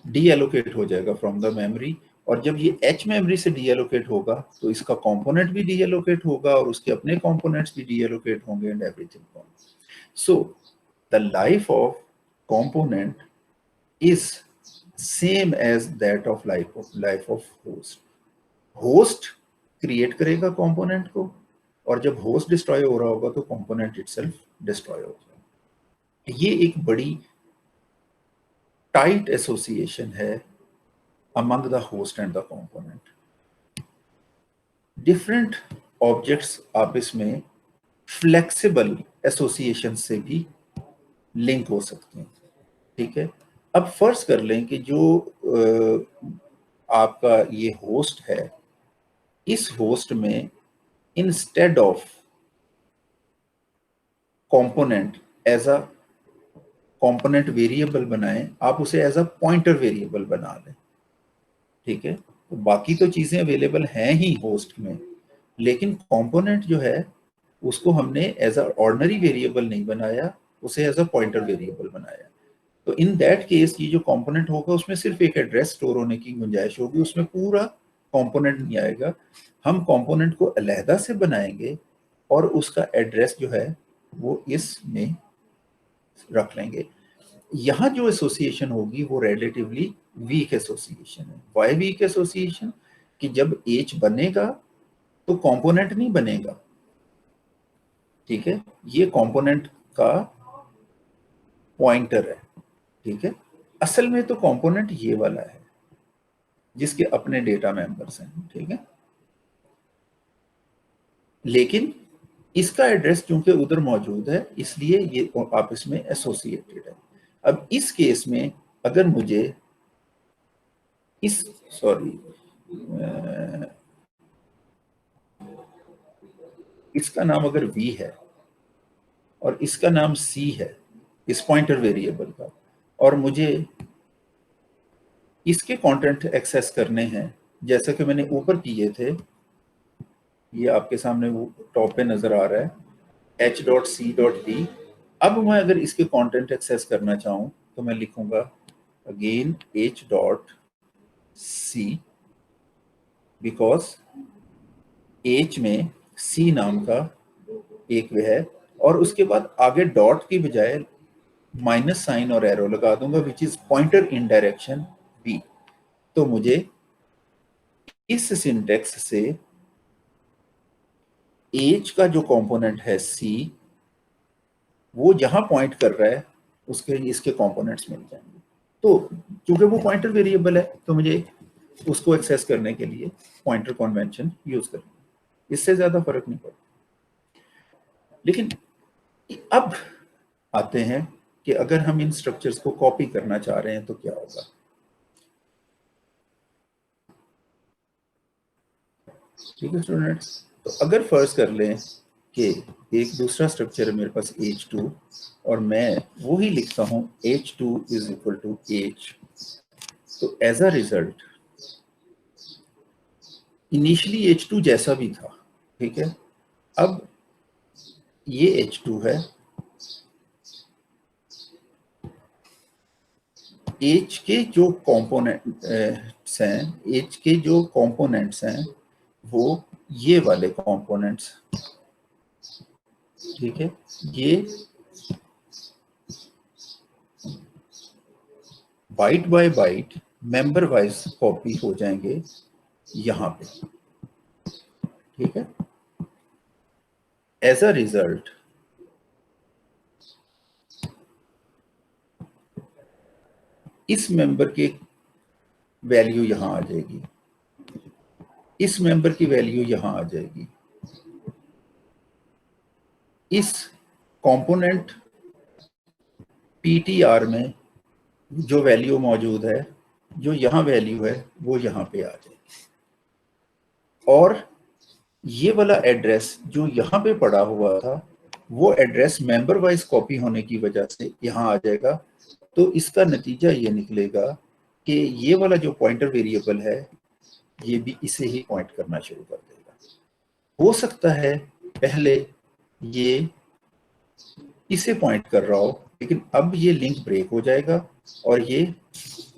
डीएलोकेट हो जाएगा फ्रॉम द मेमोरी। और जब ये एच मेमोरी से डीएलोकेट होगा तो इसका कंपोनेंट भी डीएलोकेट होगा और उसके अपने कंपोनेंट्स भी डीएलोकेट होंगे and everything. So the life of component is same as that of life of host. Host create करेगा कंपोनेंट को, और जब होस्ट डिस्ट्रॉय हो रहा होगा तो कंपोनेंट इटसेल्फ डिस्ट्रॉय हो जाएगा। ये एक बड़ी टाइट एसोसिएशन है among the host and the component. Different objects आपस में flexible association से भी लिंक हो सकते हैं, ठीक है। अब फर्ज कर लें कि जो आपका ये होस्ट है, इस होस्ट में instead of component as a component variable बनाएं, आप उसे एज अ पॉइंटर वेरिएबल बना लें, ठीक है। तो बाकी तो चीजें अवेलेबल हैं ही होस्ट में, लेकिन कंपोनेंट जो है उसको हमने एज अ ऑर्डिनरी वेरिएबल नहीं बनाया, उसे एज अ पॉइंटर वेरिएबल बनाया। तो इन दैट केस ये जो कंपोनेंट होगा उसमें सिर्फ एक एड्रेस स्टोर होने की गुंजाइश होगी, उसमें पूरा कंपोनेंट नहीं आएगा। हम कंपोनेंट को अलहदा से बनाएंगे और उसका एड्रेस जो है वो इसमें रख लेंगे। यहाँ जो एसोसिएशन होगी वो relatively weak association why. Weak वीक एसोसिएशन? कि जब एच बनेगा तो कंपोनेंट नहीं बनेगा, ठीक है, ये कंपोनेंट का पॉइंटर है, ठीक है। असल में तो कंपोनेंट ये वाला है जिसके अपने डेटा मेंबर्स हैं, ठीक है, लेकिन इसका एड्रेस क्योंकि उधर मौजूद है इसलिए ये आपस में एसोसिएटेड है। अब इस केस में अगर मुझे इसका नाम अगर v है और इसका नाम c है, इस पॉइंटर वेरिएबल का, और मुझे इसके कंटेंट एक्सेस करने हैं जैसा कि मैंने ऊपर किए थे, ये आपके सामने वो टॉप पे नजर आ रहा है h.c.d। अब मैं अगर इसके कंटेंट एक्सेस करना चाहूं तो मैं लिखूंगा अगेन h.c, बिकॉज h में c नाम का एक वे है, और उसके बाद आगे डॉट की बजाय माइनस साइन और एरो लगा दूंगा which is pointer in direction b। तो मुझे इस सिंटेक्स से h का जो कंपोनेंट है c, वो जहां पॉइंट कर रहा है उसके इसके कंपोनेंट्स मिल जाएंगे। तो क्योंकि वो पॉइंटर वेरिएबल है तो मुझे उसको एक्सेस करने के लिए पॉइंटर कन्वेंशन यूज करना, इससे ज्यादा फर्क नहीं पड़ता। लेकिन अब आते हैं कि अगर हम इन स्ट्रक्चर्स को कॉपी करना चाह रहे हैं तो क्या होगा। ठीक है स्टूडेंट्स, तो अगर फर्ज कर लें कि एक दूसरा स्ट्रक्चर है मेरे पास H2 और मैं वो ही लिखता हूं H2 is equal to H, तो as a result initially H2 जैसा भी था, ठीक है, अब ये H2 है, H के जो कंपोनेंट्स हैं, H के जो कंपोनेंट्स हैं वो ये वाले कंपोनेंट्स, ठीक है, ये byte by byte memberwise copy हो जाएंगे यहां पे, ठीक है। एज अ रिजल्ट इस मेंबर की वैल्यू यहां आ जाएगी, इस मेंबर की वैल्यू यहां आ जाएगी, इस कंपोनेंट पीटीआर में जो वैल्यू मौजूद है, जो यहां वैल्यू है वो यहां पे आ जाएगी, और ये वाला एड्रेस जो यहां पे पड़ा हुआ था वो एड्रेस मेंबर वाइज कॉपी होने की वजह से यहाँ आ जाएगा। तो इसका नतीजा ये निकलेगा कि ये वाला जो पॉइंटर वेरिएबल है ये भी इसे ही पॉइंट करना शुरू कर देगा। हो सकता है पहले ये इसे पॉइंट कर रहा हो, लेकिन अब ये लिंक ब्रेक हो जाएगा और ये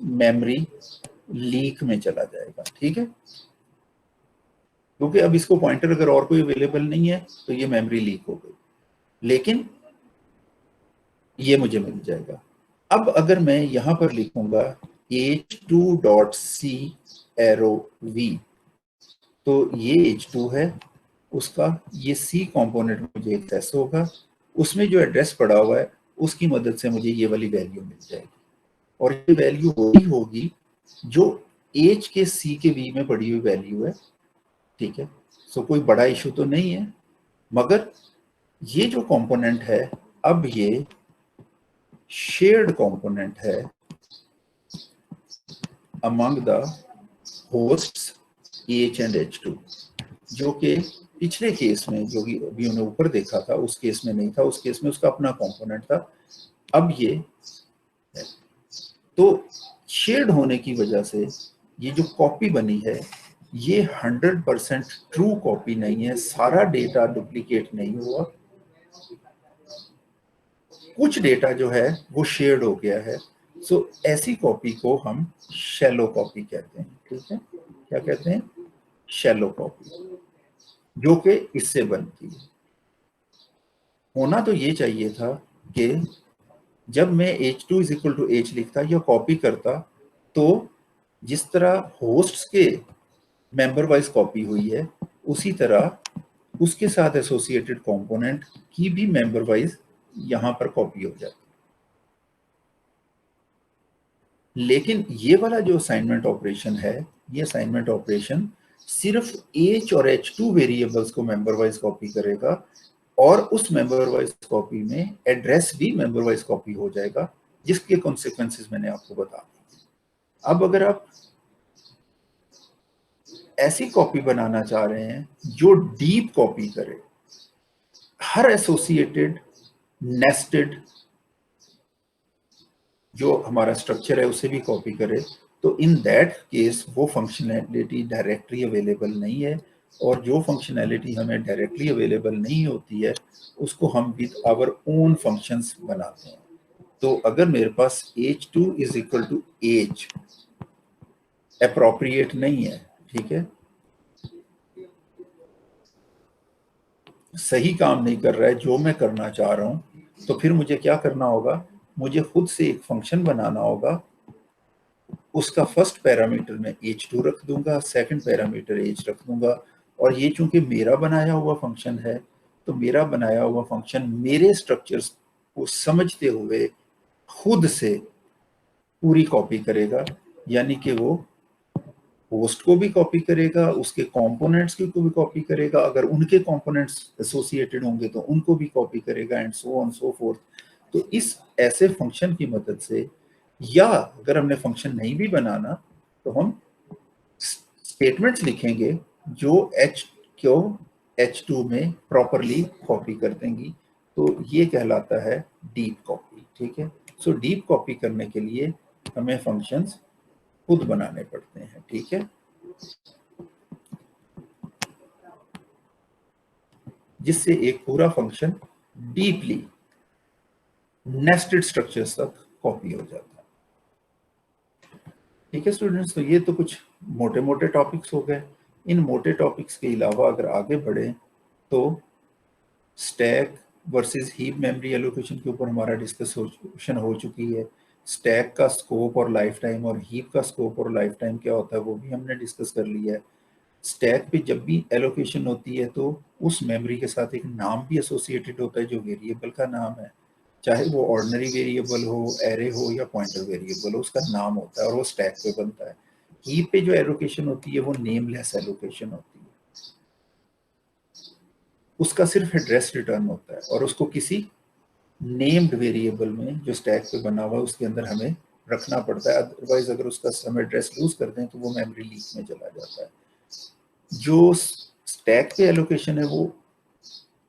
मेमोरी लीक में चला जाएगा। ठीक है, क्योंकि अब इसको पॉइंटर अगर और कोई अवेलेबल नहीं है तो ये मेमोरी लीक हो गई, लेकिन ये मुझे मिल जाएगा। अब अगर मैं यहां पर लिखूंगा h2.c एरो v, तो ये h2 है, उसका ये c कंपोनेंट मुझे एक्सेस होगा, उसमें जो एड्रेस पड़ा हुआ है उसकी मदद से मुझे ये वाली वैल्यू मिल जाएगी, और ये वैल्यू वही होगी जो h के c के v में पड़ी हुई वैल्यू है। ठीक है, सो कोई बड़ा इशू तो नहीं है, मगर ये जो कंपोनेंट है अब ये शेयर्ड कंपोनेंट है among the hosts h and h2, जो कि पिछले केस में जो कि अभी उन्हें ऊपर देखा था उस केस में नहीं था, उस केस में उसका अपना कंपोनेंट था। अब ये है, तो शेयर्ड होने की वजह से ये जो कॉपी बनी है ये 100% ट्रू कॉपी नहीं है, सारा डेटा डुप्लीकेट नहीं हुआ, कुछ डेटा जो है वो शेयर्ड हो गया है। सो ऐसी कॉपी को हम शैलो कॉपी कहते हैं। ठीक है, क्या कहते हैं? शैलो कॉपी, जो कि इससे बनती है। होना तो ये चाहिए था कि जब मैं h2 is equal to h लिखता या कॉपी करता, तो जिस तरह होस्ट्स के मेंबर वाइज कॉपी हुई है उसी तरह उसके साथ एसोसिएटेड कंपोनेंट की भी मेंबर वाइज यहां पर कॉपी हो जाती। लेकिन ये वाला जो असाइनमेंट ऑपरेशन है, ये असाइनमेंट ऑपरेशन सिर्फ h और h2 वेरिएबल्स को मेंबर वाइज कॉपी करेगा, और उस मेंबर वाइज कॉपी में एड्रेस भी मेंबर वाइज कॉपी हो जाएगा, जिसके कॉन्सिक्वेंसेस मैंने आपको बता दिए। अब अगर आप ऐसी कॉपी बनाना चाह रहे हैं जो डीप कॉपी करे, हर एसोसिएटेड नेस्टेड जो हमारा स्ट्रक्चर है उसे भी कॉपी करे, तो इन दैट केस वो फंक्शनैलिटी डायरेक्टली अवेलेबल नहीं है, और जो फंक्शनैलिटी हमें डायरेक्टली अवेलेबल नहीं होती है उसको हम विद आवर ओन फंक्शंस बनाते हैं। तो अगर मेरे पास h2 is equal to h appropriate नहीं है, ठीक है, सही काम नहीं कर रहा है जो मैं करना चाह रहा हूं, तो फिर मुझे क्या करना होगा? मुझे खुद से एक फंक्शन बनाना होगा, उसका फर्स्ट पैरामीटर में h2 रख दूंगा, सेकंड पैरामीटर h रख दूंगा, और ये चूंकि मेरा बनाया हुआ फंक्शन है तो मेरा बनाया हुआ फंक्शन मेरे स्ट्रक्चर्स को समझते हुए खुद से पूरी कॉपी करेगा, यानी कि वो होस्ट को भी कॉपी करेगा, उसके कंपोनेंट्स को भी कॉपी करेगा, अगर उनके कंपोनेंट्स एसोसिएटेड होंगे तो उनको भी कॉपी करेगा, and so on so fourth. तो इस ऐसे फंक्शन की मदद से, या अगर हमने फंक्शन नहीं भी बनाना तो हम स्टेटमेंट्स लिखेंगे जो h को h2 में प्रॉपरली कॉपी कर देंगी, तो ये कहलाता है डीप कॉपी। ठीक है, सो डीप कॉपी करने के लिए हमें फंक्शंस खुद बनाने पड़ते हैं। ठीक है, जिससे एक पूरा फंक्शन डीपली नेस्टेड स्ट्रक्चर्स तक कॉपी हो जाता है। ठीक है स्टूडेंट्स, तो ये तो कुछ मोटे मोटे टॉपिक्स हो गए। इन मोटे टॉपिक्स के अलावा अगर आगे बढ़े तो stack versus heap memory allocation के ऊपर हमारा डिस्कशन हो चुकी है। स्टैक का स्कोप और लाइफ टाइम, और हीप का स्कोप और लाइफ टाइम क्या होता है वो भी हमने डिस्कस कर लिया है। स्टैक पे जब भी एलोकेशन होती है तो उस मेमोरी के साथ एक नाम भी एसोसिएटेड होता है जो वेरिएबल का नाम है, चाहे वो ऑर्डिनरी वेरिएबल हो, एरे हो या पॉइंटर वेरिएबल हो, उसका नाम होता है और वो स्टैक पे बनता है। हीप पे जो एलोकेशन होती है वो नेमलेस एलोकेशन होती है, उसका सिर्फ एड्रेस रिटर्न होता है और उसको किसी नेम्ड वेरिएबल में जो स्टैक पे बना हुआ है उसके अंदर हमें रखना पड़ता है, अदरवाइज अगर उसका हम एड्रेस लूज कर दें तो वो मेमोरी लीक में चला जाता है। जो स्टैक पे एलोकेशन है वो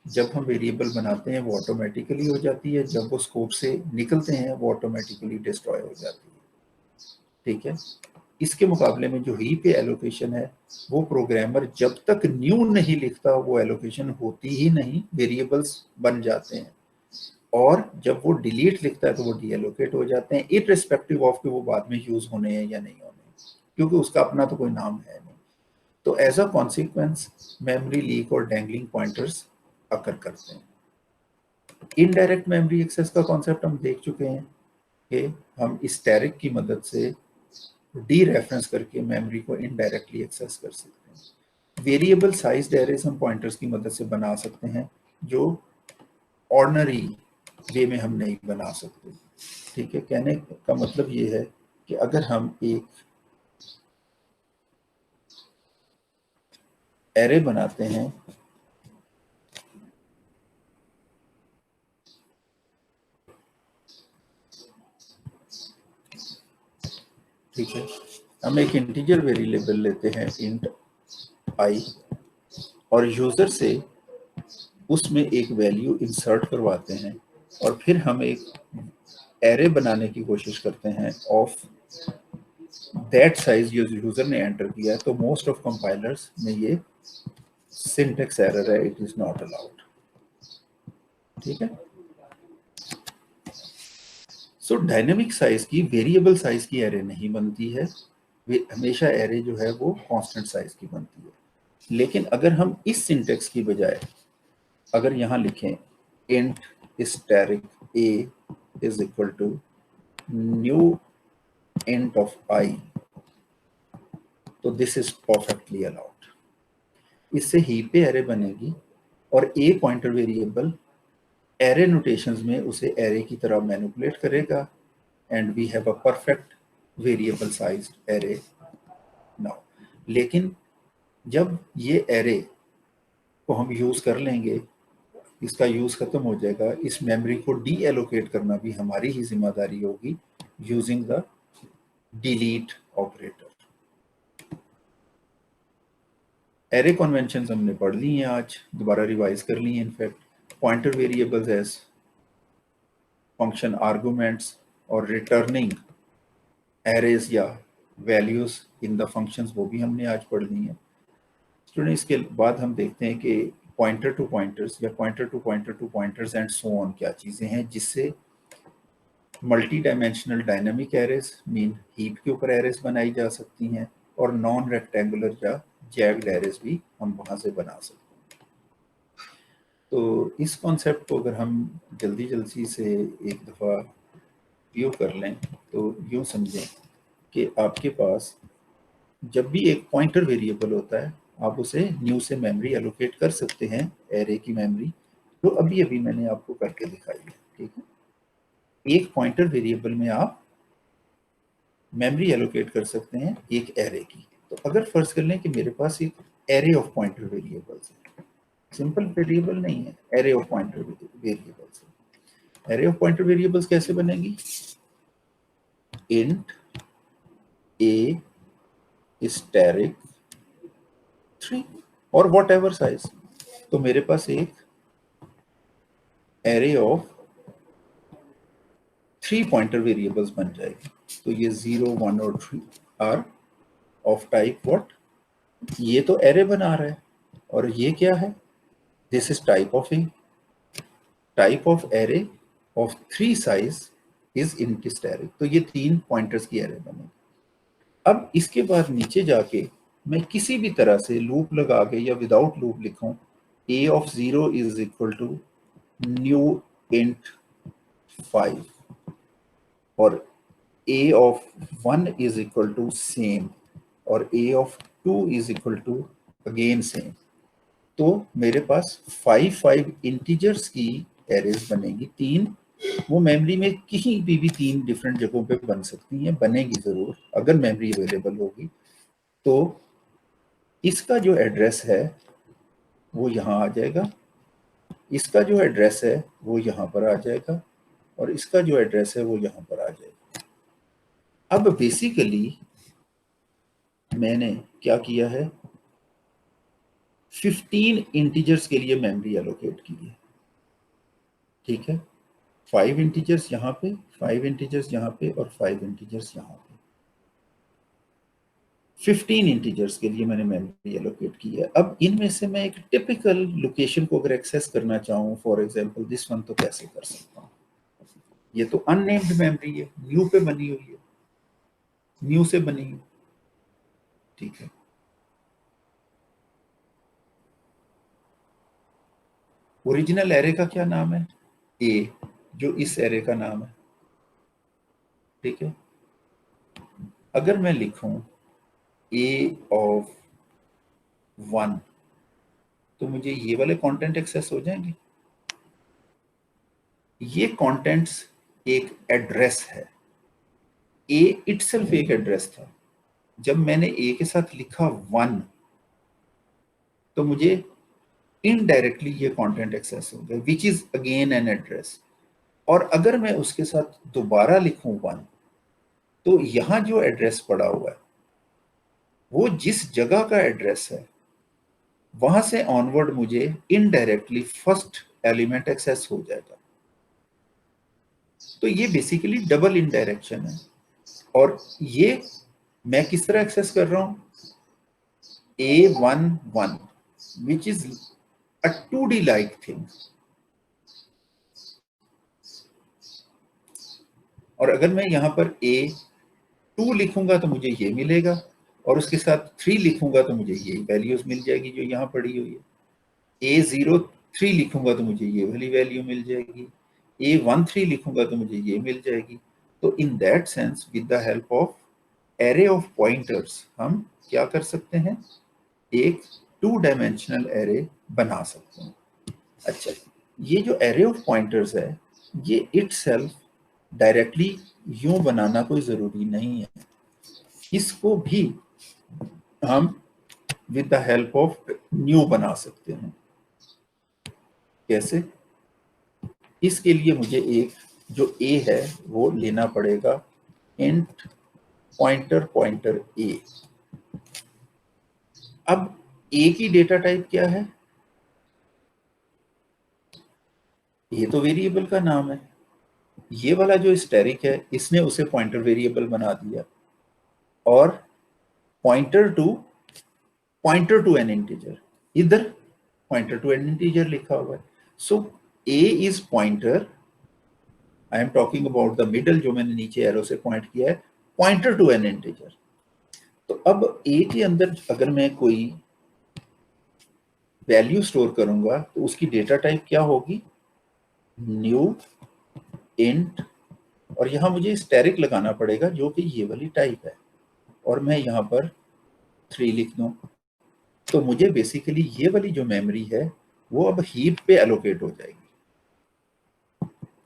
जब हम वेरिएबल बनाते हैं वो ऑटोमेटिकली हो जाती है, जब वो स्कोप से निकलते हैं वो ऑटोमेटिकली डिस्ट्रॉय हो जाती है, ठीक है। इसके मुकाबले में जो हीप एलोकेशन है वो प्रोग्रामर जब तक न्यू नहीं लिखता वो एलोकेशन होती ही नहीं, वेरिएबल्स बन जाते हैं, और जब वो डिलीट लिखता है तो वो डीएलोकेट हो जाते हैं, इररिस्पेक्टिव ऑफ कि वो बाद में यूज होने हैं या नहीं होने, क्योंकि उसका अपना तो कोई नाम है नहीं। तो as a consequence memory leak और डैंगलिंग पॉइंटर्स अकर करते हैं। इनडायरेक्ट मेमोरी एक्सेस का कॉन्सेप्ट हम देख चुके हैं कि हम स्टैरिक की मदद से डी रेफरेंस करके मेमोरी को इनडायरेक्टली एक्सेस कर सकते हैं। वेरिएबल साइज एरेज हम पॉइंटर्स की मदद से बना सकते हैं जो ऑर्डिनरी वे में हम नहीं बना सकते, ठीक है। कहने का मतलब ये है कि अगर हम एक एरे बनाते हैं, ठीक है, हम एक इंटीजर वेरिएबल लेते हैं इंट आई और यूजर से उसमें एक वैल्यू इंसर्ट करवाते हैं और फिर हम एक एरे बनाने की कोशिश करते हैं ऑफ दैट साइज जो यूजर ने एंटर किया है, तो मोस्ट ऑफ कंपाइलर्स में ये सिंटेक्स एरर है, इट इज नॉट अलाउड, ठीक है। सो डायनेमिक साइज की, वेरिएबल साइज की एरे नहीं बनती है, हमेशा एरे जो है वो कांस्टेंट साइज की बनती है। लेकिन अगर हम इस सिंटेक्स की बजाय अगर यहाँ लिखें int asterisk a is equal to new int of i, तो दिस इज परफेक्टली अलाउड। इससे हीप पे एरे बनेगी और a pointer variable array notations में उसे एरे की तरह मैनिपुलेट करेगा and we have a perfect variable sized array now. लेकिन जब ये एरे को हम यूज कर लेंगे, इसका यूज खत्म हो जाएगा, इस मेमोरी को डी एलोकेट करना भी हमारी ही जिम्मेदारी होगी using the delete operator. Array conventions हमने पढ़ ली हैं, आज दोबारा रिवाइज कर ली हैं। In fact pointer variables as function arguments और रिटर्निंग एरेज या वैल्यूज इन द फंक्शंस वो भी हमने आज पढ़ ली हैं। स्टूडेंट, इसके बाद हम देखते हैं कि पॉइंटर टू पॉइंटर्स या pointer to pointers and so on क्या चीज़ें हैं जिससे multi dimensional dynamic arrays mean heap के ऊपर एरेज बनाई जा सकती हैं और नॉन रेक्टेंगुलर या जैग्ड एरेज भी हम वहाँ से बना सकते हैं। तो इस कॉन्सेप्ट को अगर हम जल्दी जल्दी से एक दफ़ा व्यू कर लें तो यूँ समझें कि आपके पास जब भी एक पॉइंटर वेरिएबल होता है आप उसे न्यू से मेमोरी एलोकेट कर सकते हैं, एरे की मेमोरी, तो अभी अभी मैंने आपको करके दिखाई है, ठीक है। एक पॉइंटर वेरिएबल में आप मेमोरी एलोकेट कर सकते हैं एक एरे की। तो अगर फर्ज कर लें कि मेरे पास एक एरे ऑफ पॉइंटर वेरिएबल्स है, सिंपल वेरिएबल नहीं है, एरे ऑफ पॉइंटर वेरिएबल्स है। एरे ऑफ पॉइंटर वेरिएबल्स कैसे बनेगी? इंट ए स्टैरिक 3 और वॉट एवर साइज। तो मेरे पास एक एरे ऑफ 3 पॉइंटर वेरिएबल्स बन जाएगी। तो ये 0, 1 और 3 आर ऑफ टाइप व्हाट? ये तो एरे बना रहा है और ये क्या है? This is type of A, type of array of 3 size is int asterisk. तो ये 3 पॉइंटर्स की एरे बनेगी। अब इसके बाद नीचे जाके मैं किसी भी तरह से लूप लगा के या विदाउट लूप लिखूं a of 0 is equal to new int 5 और a of 1 is equal to same और a of 2 is equal to again same. तो मेरे पास 5 इंटीजर्स की एरेज बनेगी, 3। वो मेमोरी में कहीं भी 3 डिफरेंट जगहों पे बन सकती हैं, बनेगी जरूर अगर मेमोरी अवेलेबल होगी। तो इसका जो एड्रेस है वो यहाँ आ जाएगा, इसका जो एड्रेस है वो यहाँ पर आ जाएगा और इसका जो एड्रेस है वो यहाँ पर आ जाएगा। अब बेसिकली मैंने क्या किया है, 15 इंटीजर्स के लिए मेमोरी एलोकेट की है, ठीक है। 5 इंटीजर्स यहाँ पे, 5 इंटीजर्स यहाँ पे और 5 इंटीजर्स यहाँ पे। 15 इंटीजर्स के लिए मैंने मेमोरी एलोकेट की है। अब इनमें से मैं एक टिपिकल लोकेशन को अगर एक्सेस करना चाहूँ, फॉर एग्जांपल दिस वन, तो कैसे कर सकता हूँ? ये तो अननेम्ड मेमोरी है, न्यू पे बनी हुई है, न्यू से बनी है, ठीक है। ओरिजिनल एरे का क्या नाम है? ए, जो इस एरे का नाम है, ठीक है। अगर मैं लिखूं ए ऑफ 1, तो मुझे ये वाले कंटेंट एक्सेस हो जाएंगे। ये कंटेंट्स एक एड्रेस है, ए इटसेल्फ एक एड्रेस था। जब मैंने ए के साथ लिखा 1, तो मुझे इनडायरेक्टली ये कंटेंट एक्सेस हो गया, which is again an address. और अगर मैं उसके साथ दोबारा लिखूं 1, तो यहां जो एड्रेस पड़ा हुआ है वो जिस जगह का एड्रेस है, वहां से ऑनवर्ड मुझे इनडायरेक्टली फर्स्ट एलिमेंट एक्सेस हो जाएगा। तो ये बेसिकली डबल इनडायरेक्शन है। और ये मैं किस तरह एक्सेस कर रहा हूं? A11 which is a 2D like thing। और अगर मैं यहां पर A2 लिखूंगा तो मुझे ये मिलेगा, और उसके साथ 3 लिखूंगा तो मुझे ये वैल्यूज मिल जाएगी जो यहां पड़ी हुई है। A03 लिखूंगा तो मुझे ये वाली वैल्यू मिल जाएगी, A13 लिखूंगा तो मुझे ये मिल जाएगी। तो in that sense with the help of array of pointers हम क्या कर सकते हैं? एक 2 डायमेंशनल एरे बना सकते हैं। अच्छा, ये जो एरे ऑफ पॉइंटर्स है, ये इटसेल्फ डायरेक्टली यूं बनाना कोई जरूरी नहीं है। इसको भी हम with the help of new बना सकते हैं। कैसे? इसके लिए मुझे एक जो ए है वो लेना पड़ेगा इंट पॉइंटर ए। अब ए की डेटा टाइप क्या है? ये तो वेरिएबल का नाम है। ये वाला जो स्टैरिक है, इसने उसे पॉइंटर वेरिएबल बना दिया, और पॉइंटर टू एन इंटीजर, इधर पॉइंटर टू एन इंटीजर लिखा हुआ है। So A is pointer, I am talking about the middle, जो मैंने नीचे एरो से पॉइंट किया है, पॉइंटर टू एन इंटीजर। तो अब ए के अंदर अगर मैं कोई वैल्यू स्टोर करूंगा तो उसकी डेटा टाइप क्या होगी? न्यू इंट, और यहां मुझे स्टैरिक लगाना पड़ेगा जो कि ये वाली टाइप है, और मैं यहां पर 3 लिख दूं, तो मुझे बेसिकली ये वाली जो मेमोरी है वो अब हीप पे एलोकेट हो जाएगी,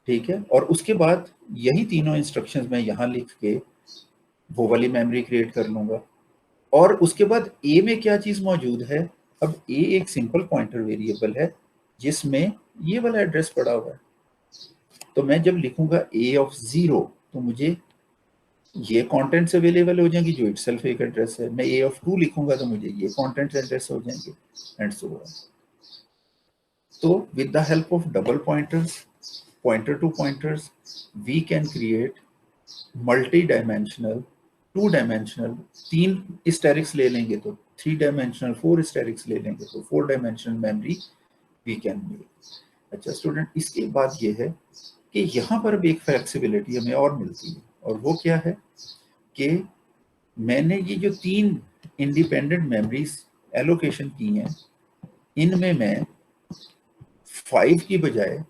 ठीक है। और उसके बाद यही तीनों इंस्ट्रक्शंस मैं यहां लिख के वो वाली मेमोरी क्रिएट कर लूंगा। और उसके बाद ए में क्या चीज मौजूद है? अब ए एक सिंपल पॉइंटर वेरिएबल है जिसमें ये वाला एड्रेस पड़ा हुआ है। तो मैं जब लिखूंगा ए ऑफ 0, तो मुझे ये कंटेंट्स अवेलेबल हो जाएंगी जो इटसेल्फ एक एड्रेस है। मैं ए ऑफ 2 लिखूंगा तो मुझे ये कंटेंट्स एड्रेस हो जाएंगे, एंड सो ऑन। तो with the help of double pointers, pointer to pointers, we can create multi dimensional, 2 dimensional, 3 asterisks ले लेंगे तो 3 डायमेंशनल, 4 स्टैरिक्स ले लेंगे तो 4 dimensional memory we can make. अच्छा स्टूडेंट, इसके बाद ये है कि यहाँ पर भी एक फ्लेक्सिबिलिटी हमें और मिलती है, और वो क्या है कि मैंने ये जो 3 इंडिपेंडेंट मेमोरीज एलोकेशन की हैं, इनमें मैं 5 की बजाय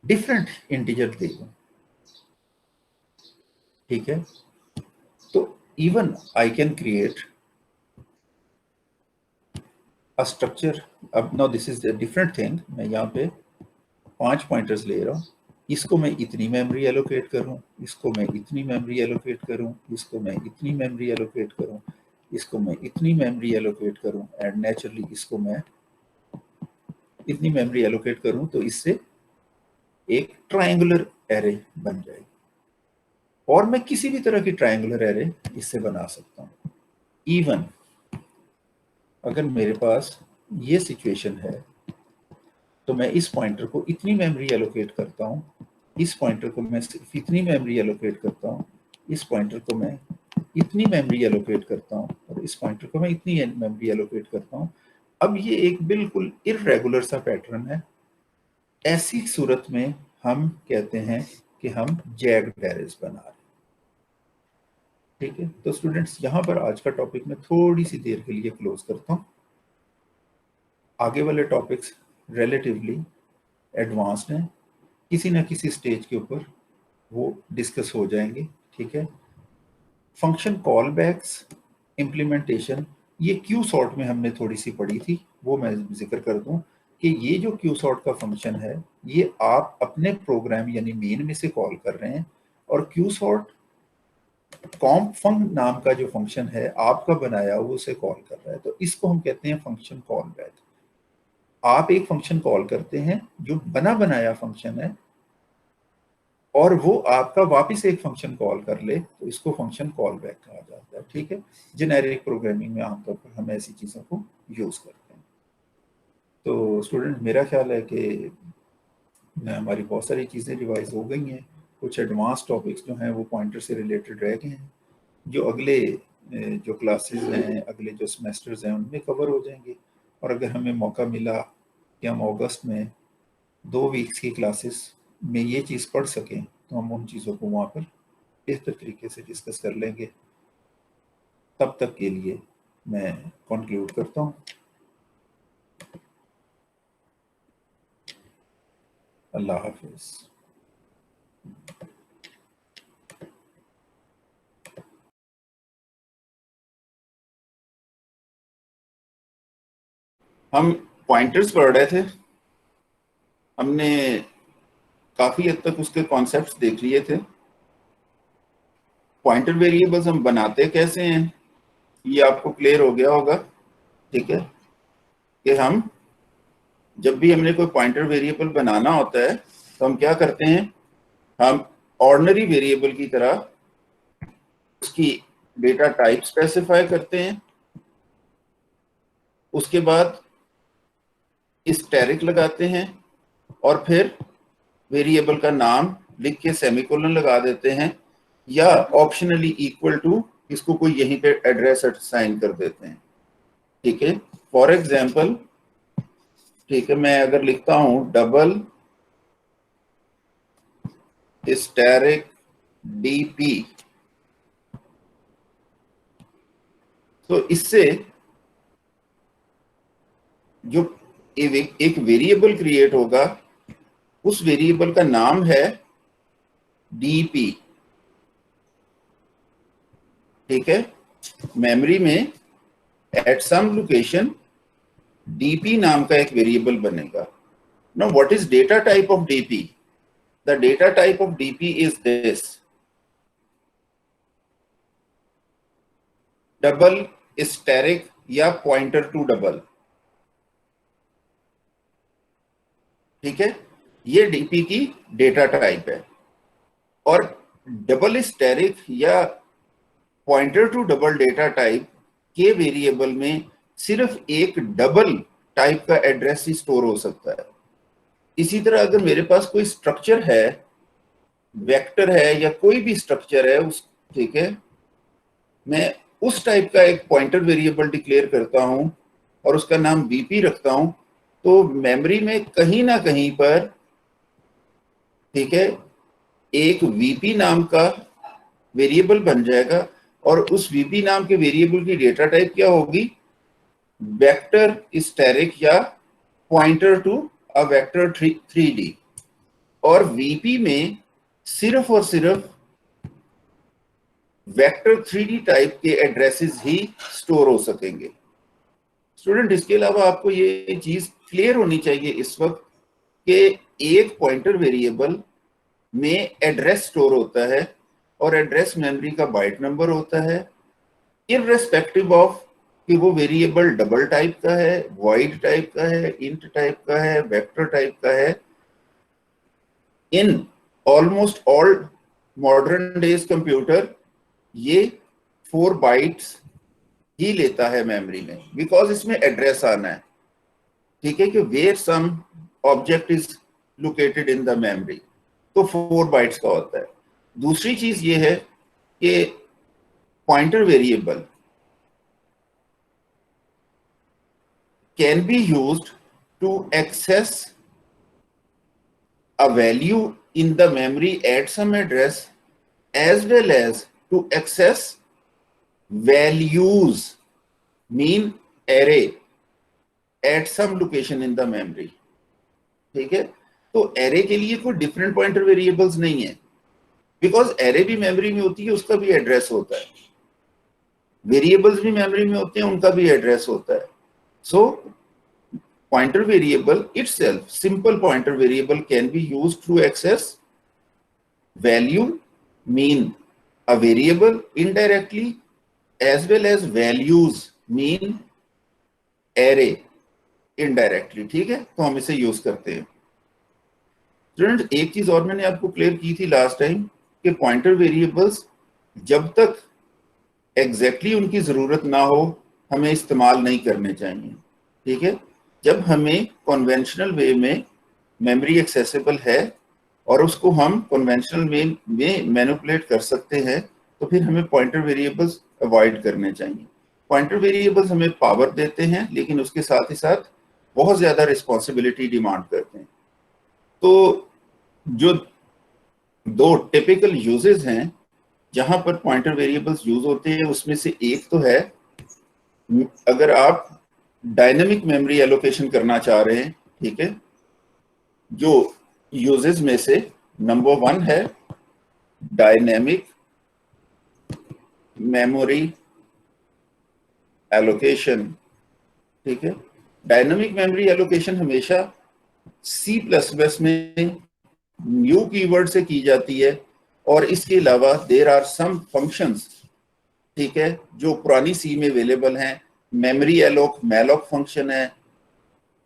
डिफरेंट इंटीजर दे दूं, ठीक है। तो even I can create a structure. अब now this is a different thing, मैं यहाँ पे 5 पॉइंटर्स ले रहा हूँ, इसको मैं इतनी मेमोरी एलोकेट करूँ, इसको मैं इतनी मेमोरी एलोकेट करूँ, इसको मैं इतनी मेमोरी एलोकेट करूँ, इसको मैं इतनी मेमोरी एलोकेट करूँ, एंड नेचुरली इसको मैं इतनी मेमोरी एलोकेट करूँ, तो इससे एक ट्रायंगुलर एरे बन जाएगी। और मैं किसी भी तरह की ट्रायंगुलर एरे इससे बना सकता हूँ। इवन अगर मेरे पास ये सिचुएशन है तो मैं इस पॉइंटर को इतनी मेमोरी एलोकेट करता हूँ, इस पॉइंटर को मैं सिर्फ इतनी मेमोरी एलोकेट करता हूँ, इस पॉइंटर को मैं इतनी मेमोरी एलोकेट करता हूँ और इस पॉइंटर को मैं इतनी मेमोरी एलोकेट करता हूँ। अब ये एक बिल्कुल इर्रेगुलर सा पैटर्न है। ऐसी सूरत में हम कहते हैं कि हम जैग्ड एरेज बना रहे हैं। ठीक है, तो स्टूडेंट्स यहाँ पर आज का टॉपिक मैं थोड़ी सी देर के लिए क्लोज करता हूँ। आगे वाले टॉपिक्स रिलेटिवली एडवांस्ड हैं, किसी ना किसी स्टेज के ऊपर वो डिस्कस हो जाएंगे। ठीक है, फंक्शन कॉल बैक्स इम्प्लीमेंटेशन, ये क्यू सॉर्ट में हमने थोड़ी सी पढ़ी थी, वो मैं जिक्र कर दूं कि ये जो क्यू सॉर्ट का फंक्शन है ये आप अपने प्रोग्राम यानी मेन में से कॉल कर रहे हैं, और क्यू सॉर्ट कॉम्प फंक नाम का जो फंक्शन है आपका बनाया वो उसे कॉल कर रहा है, तो इसको हम कहते हैं फंक्शन कॉल बैक। आप एक फंक्शन कॉल करते हैं जो बना बनाया फंक्शन है और वो आपका वापस एक फंक्शन कॉल कर ले, तो इसको फंक्शन कॉल बैक कहा जाता है। ठीक है, जेनेरिक प्रोग्रामिंग में आमतौर पर हम ऐसी चीज़ों को यूज़ करते हैं। तो स्टूडेंट मेरा ख्याल है कि हमारी बहुत सारी चीज़ें रिवाइज हो गई हैं, कुछ एडवांस टॉपिक्स जो हैं वो पॉइंटर से रिलेटेड रह गए हैं, जो अगले जो क्लासेस हैं, अगले जो सेमेस्टर्स हैं उनमें कवर हो जाएंगे। और अगर हमें मौका मिला कि हम अगस्त में 2 वीक्स की क्लासेस में ये चीज़ पढ़ सकें तो हम उन चीज़ों को वहाँ पर बेहतर तरीके से डिस्कस कर लेंगे। तब तक के लिए मैं कंक्लूड करता हूँ। अल्लाह हाफिज़। हम पॉइंटर्स पढ़ रहे थे, हमने काफ़ी हद तक उसके कॉन्सेप्ट्स देख लिए थे। पॉइंटर वेरिएबल्स हम बनाते कैसे हैं ये आपको क्लियर हो गया होगा। ठीक है, कि हम जब भी हमने कोई पॉइंटर वेरिएबल बनाना होता है तो हम क्या करते हैं, हम ऑर्डिनरी वेरिएबल की तरह उसकी डेटा टाइप स्पेसिफाई करते हैं, उसके बाद स्टैरिक लगाते हैं और फिर वेरिएबल का नाम लिख के सेमीकोलन लगा देते हैं, या ऑप्शनली इक्वल टू इसको कोई यहीं पे एड्रेस असाइन कर देते हैं। ठीक है, फॉर एग्जांपल, ठीक है, मैं अगर लिखता हूं डबल स्टैरिक डीपी, तो इससे जो एक वेरिएबल क्रिएट होगा, उस वेरिएबल का नाम है डीपी। ठीक है, मेमोरी में एट सम लोकेशन डीपी नाम का एक वेरिएबल बनेगा। Now what is data type of DP? The data type of DP is this, double asterisk या पॉइंटर टू डबल। ठीक है, ये डीपी की डेटा टाइप है। और डबल स्टैरिक या pointer to double data type के वेरिएबल में सिर्फ एक डबल टाइप का एड्रेस ही स्टोर हो सकता है। इसी तरह अगर मेरे पास कोई स्ट्रक्चर है, वेक्टर है या कोई भी स्ट्रक्चर है उस, ठीक है, मैं उस टाइप का एक पॉइंटर वेरिएबल डिक्लेयर करता हूं और उसका नाम बीपी रखता हूं, तो मेमोरी में कहीं ना कहीं पर, ठीक है, एक वीपी नाम का वेरिएबल बन जाएगा और उस वीपी नाम के वेरिएबल की डेटा टाइप क्या होगी? वेक्टर स्टैरिक या pointer to a vector 3D। और वीपी में सिर्फ और सिर्फ वेक्टर 3D टाइप के एड्रेसेस ही स्टोर हो सकेंगे। स्टूडेंट, इसके अलावा आपको ये चीज क्लियर होनी चाहिए इस वक्त कि एक पॉइंटर वेरिएबल में एड्रेस स्टोर होता है और एड्रेस मेमोरी का बाइट नंबर होता है, इररेस्पेक्टिव ऑफ कि वो वेरिएबल डबल टाइप का है, वॉइड टाइप का है, इंट टाइप का है, वेक्टर टाइप का है। In almost all modern days computer ये 4 बाइट्स ही लेता है मेमोरी में, बिकॉज इसमें एड्रेस आना है, ठीक है, कि where some object is located in the memory, तो 4 बाइट्स का होता है। दूसरी चीज ये है कि pointer variable can be used to access a value in the memory at some address as well as to access values mean array at some location in the memory, ठीक है। तो array के लिए कोई different pointer variables नहीं है, because array भी memory में होती है, उसका भी address होता है, variables भी memory में होते हैं, उनका भी address होता है। So pointer variable itself, simple pointer variable can be used to access value mean a variable indirectly as well as values mean array indirectly, ठीक है। तो हम इसे यूज करते हैं। स्टूडेंट, एक चीज और मैंने आपको क्लियर की थी लास्ट टाइम कि पॉइंटर वेरिएबल्स जब तक एग्जैक्टली उनकी जरूरत ना हो हमें इस्तेमाल नहीं करने चाहिए, ठीक है। जब हमें कन्वेंशनल वे में मेमोरी एक्सेसिबल है और उसको हम कन्वेंशनल वे में मैनिपुलेट कर सकते हैं तो फिर हमें पॉइंटर वेरिएबल्स अवॉइड करने चाहिए। पॉइंटर वेरिएबल्स हमें पावर देते हैं लेकिन उसके साथ ही साथ बहुत ज्यादा रिस्पॉन्सिबिलिटी डिमांड करते हैं। तो जो 2 टिपिकल यूजेस हैं जहां पर पॉइंटर वेरिएबल्स यूज होते हैं उसमें से एक तो है अगर आप डायनेमिक मेमोरी एलोकेशन करना चाह रहे हैं, ठीक है। जो यूजेस में से नंबर 1 है डायनेमिक मेमोरी एलोकेशन, ठीक है। डायनेमिक मेमोरी एलोकेशन हमेशा C++ में न्यू कीवर्ड से की जाती है और इसके अलावा देयर आर सम फंक्शंस, ठीक है, जो पुरानी सी में अवेलेबल हैं। मेमोरी एलोक मैलॉक फंक्शन है,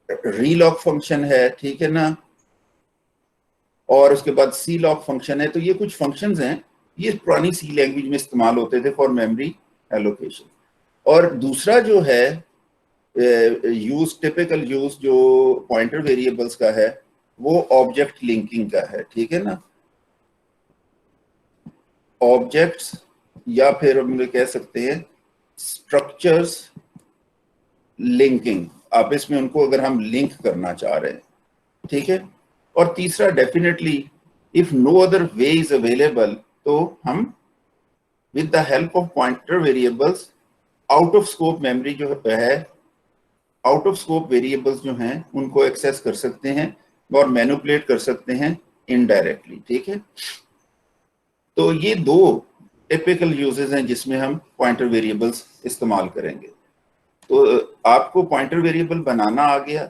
रीलॉक फंक्शन है, ठीक है ना, और उसके बाद सी लॉक फंक्शन है। तो ये कुछ फंक्शंस हैं, ये पुरानी सी लैंग्वेज में इस्तेमाल होते थे फॉर मेमोरी एलोकेशन। और दूसरा जो है यूज, टिपिकल यूज जो पॉइंटर वेरिएबल्स का है वो ऑब्जेक्ट लिंकिंग का है, ठीक है ना। ऑब्जेक्ट्स या फिर हम लोग कह सकते हैं स्ट्रक्चर्स लिंकिंग, आपस में उनको अगर हम लिंक करना चाह रहे हैं, ठीक है। और तीसरा definitely if no other way is available तो हम with the help of pointer variables out of scope memory जो है, आउट ऑफ स्कोप वेरिएबल्स जो हैं उनको एक्सेस कर सकते हैं और मैनिपुलेट कर सकते हैं इनडायरेक्टली, ठीक है। तो ये 2 टिपिकल यूजेस हैं जिसमें हम पॉइंटर वेरिएबल्स इस्तेमाल करेंगे। तो आपको पॉइंटर वेरिएबल बनाना आ गया,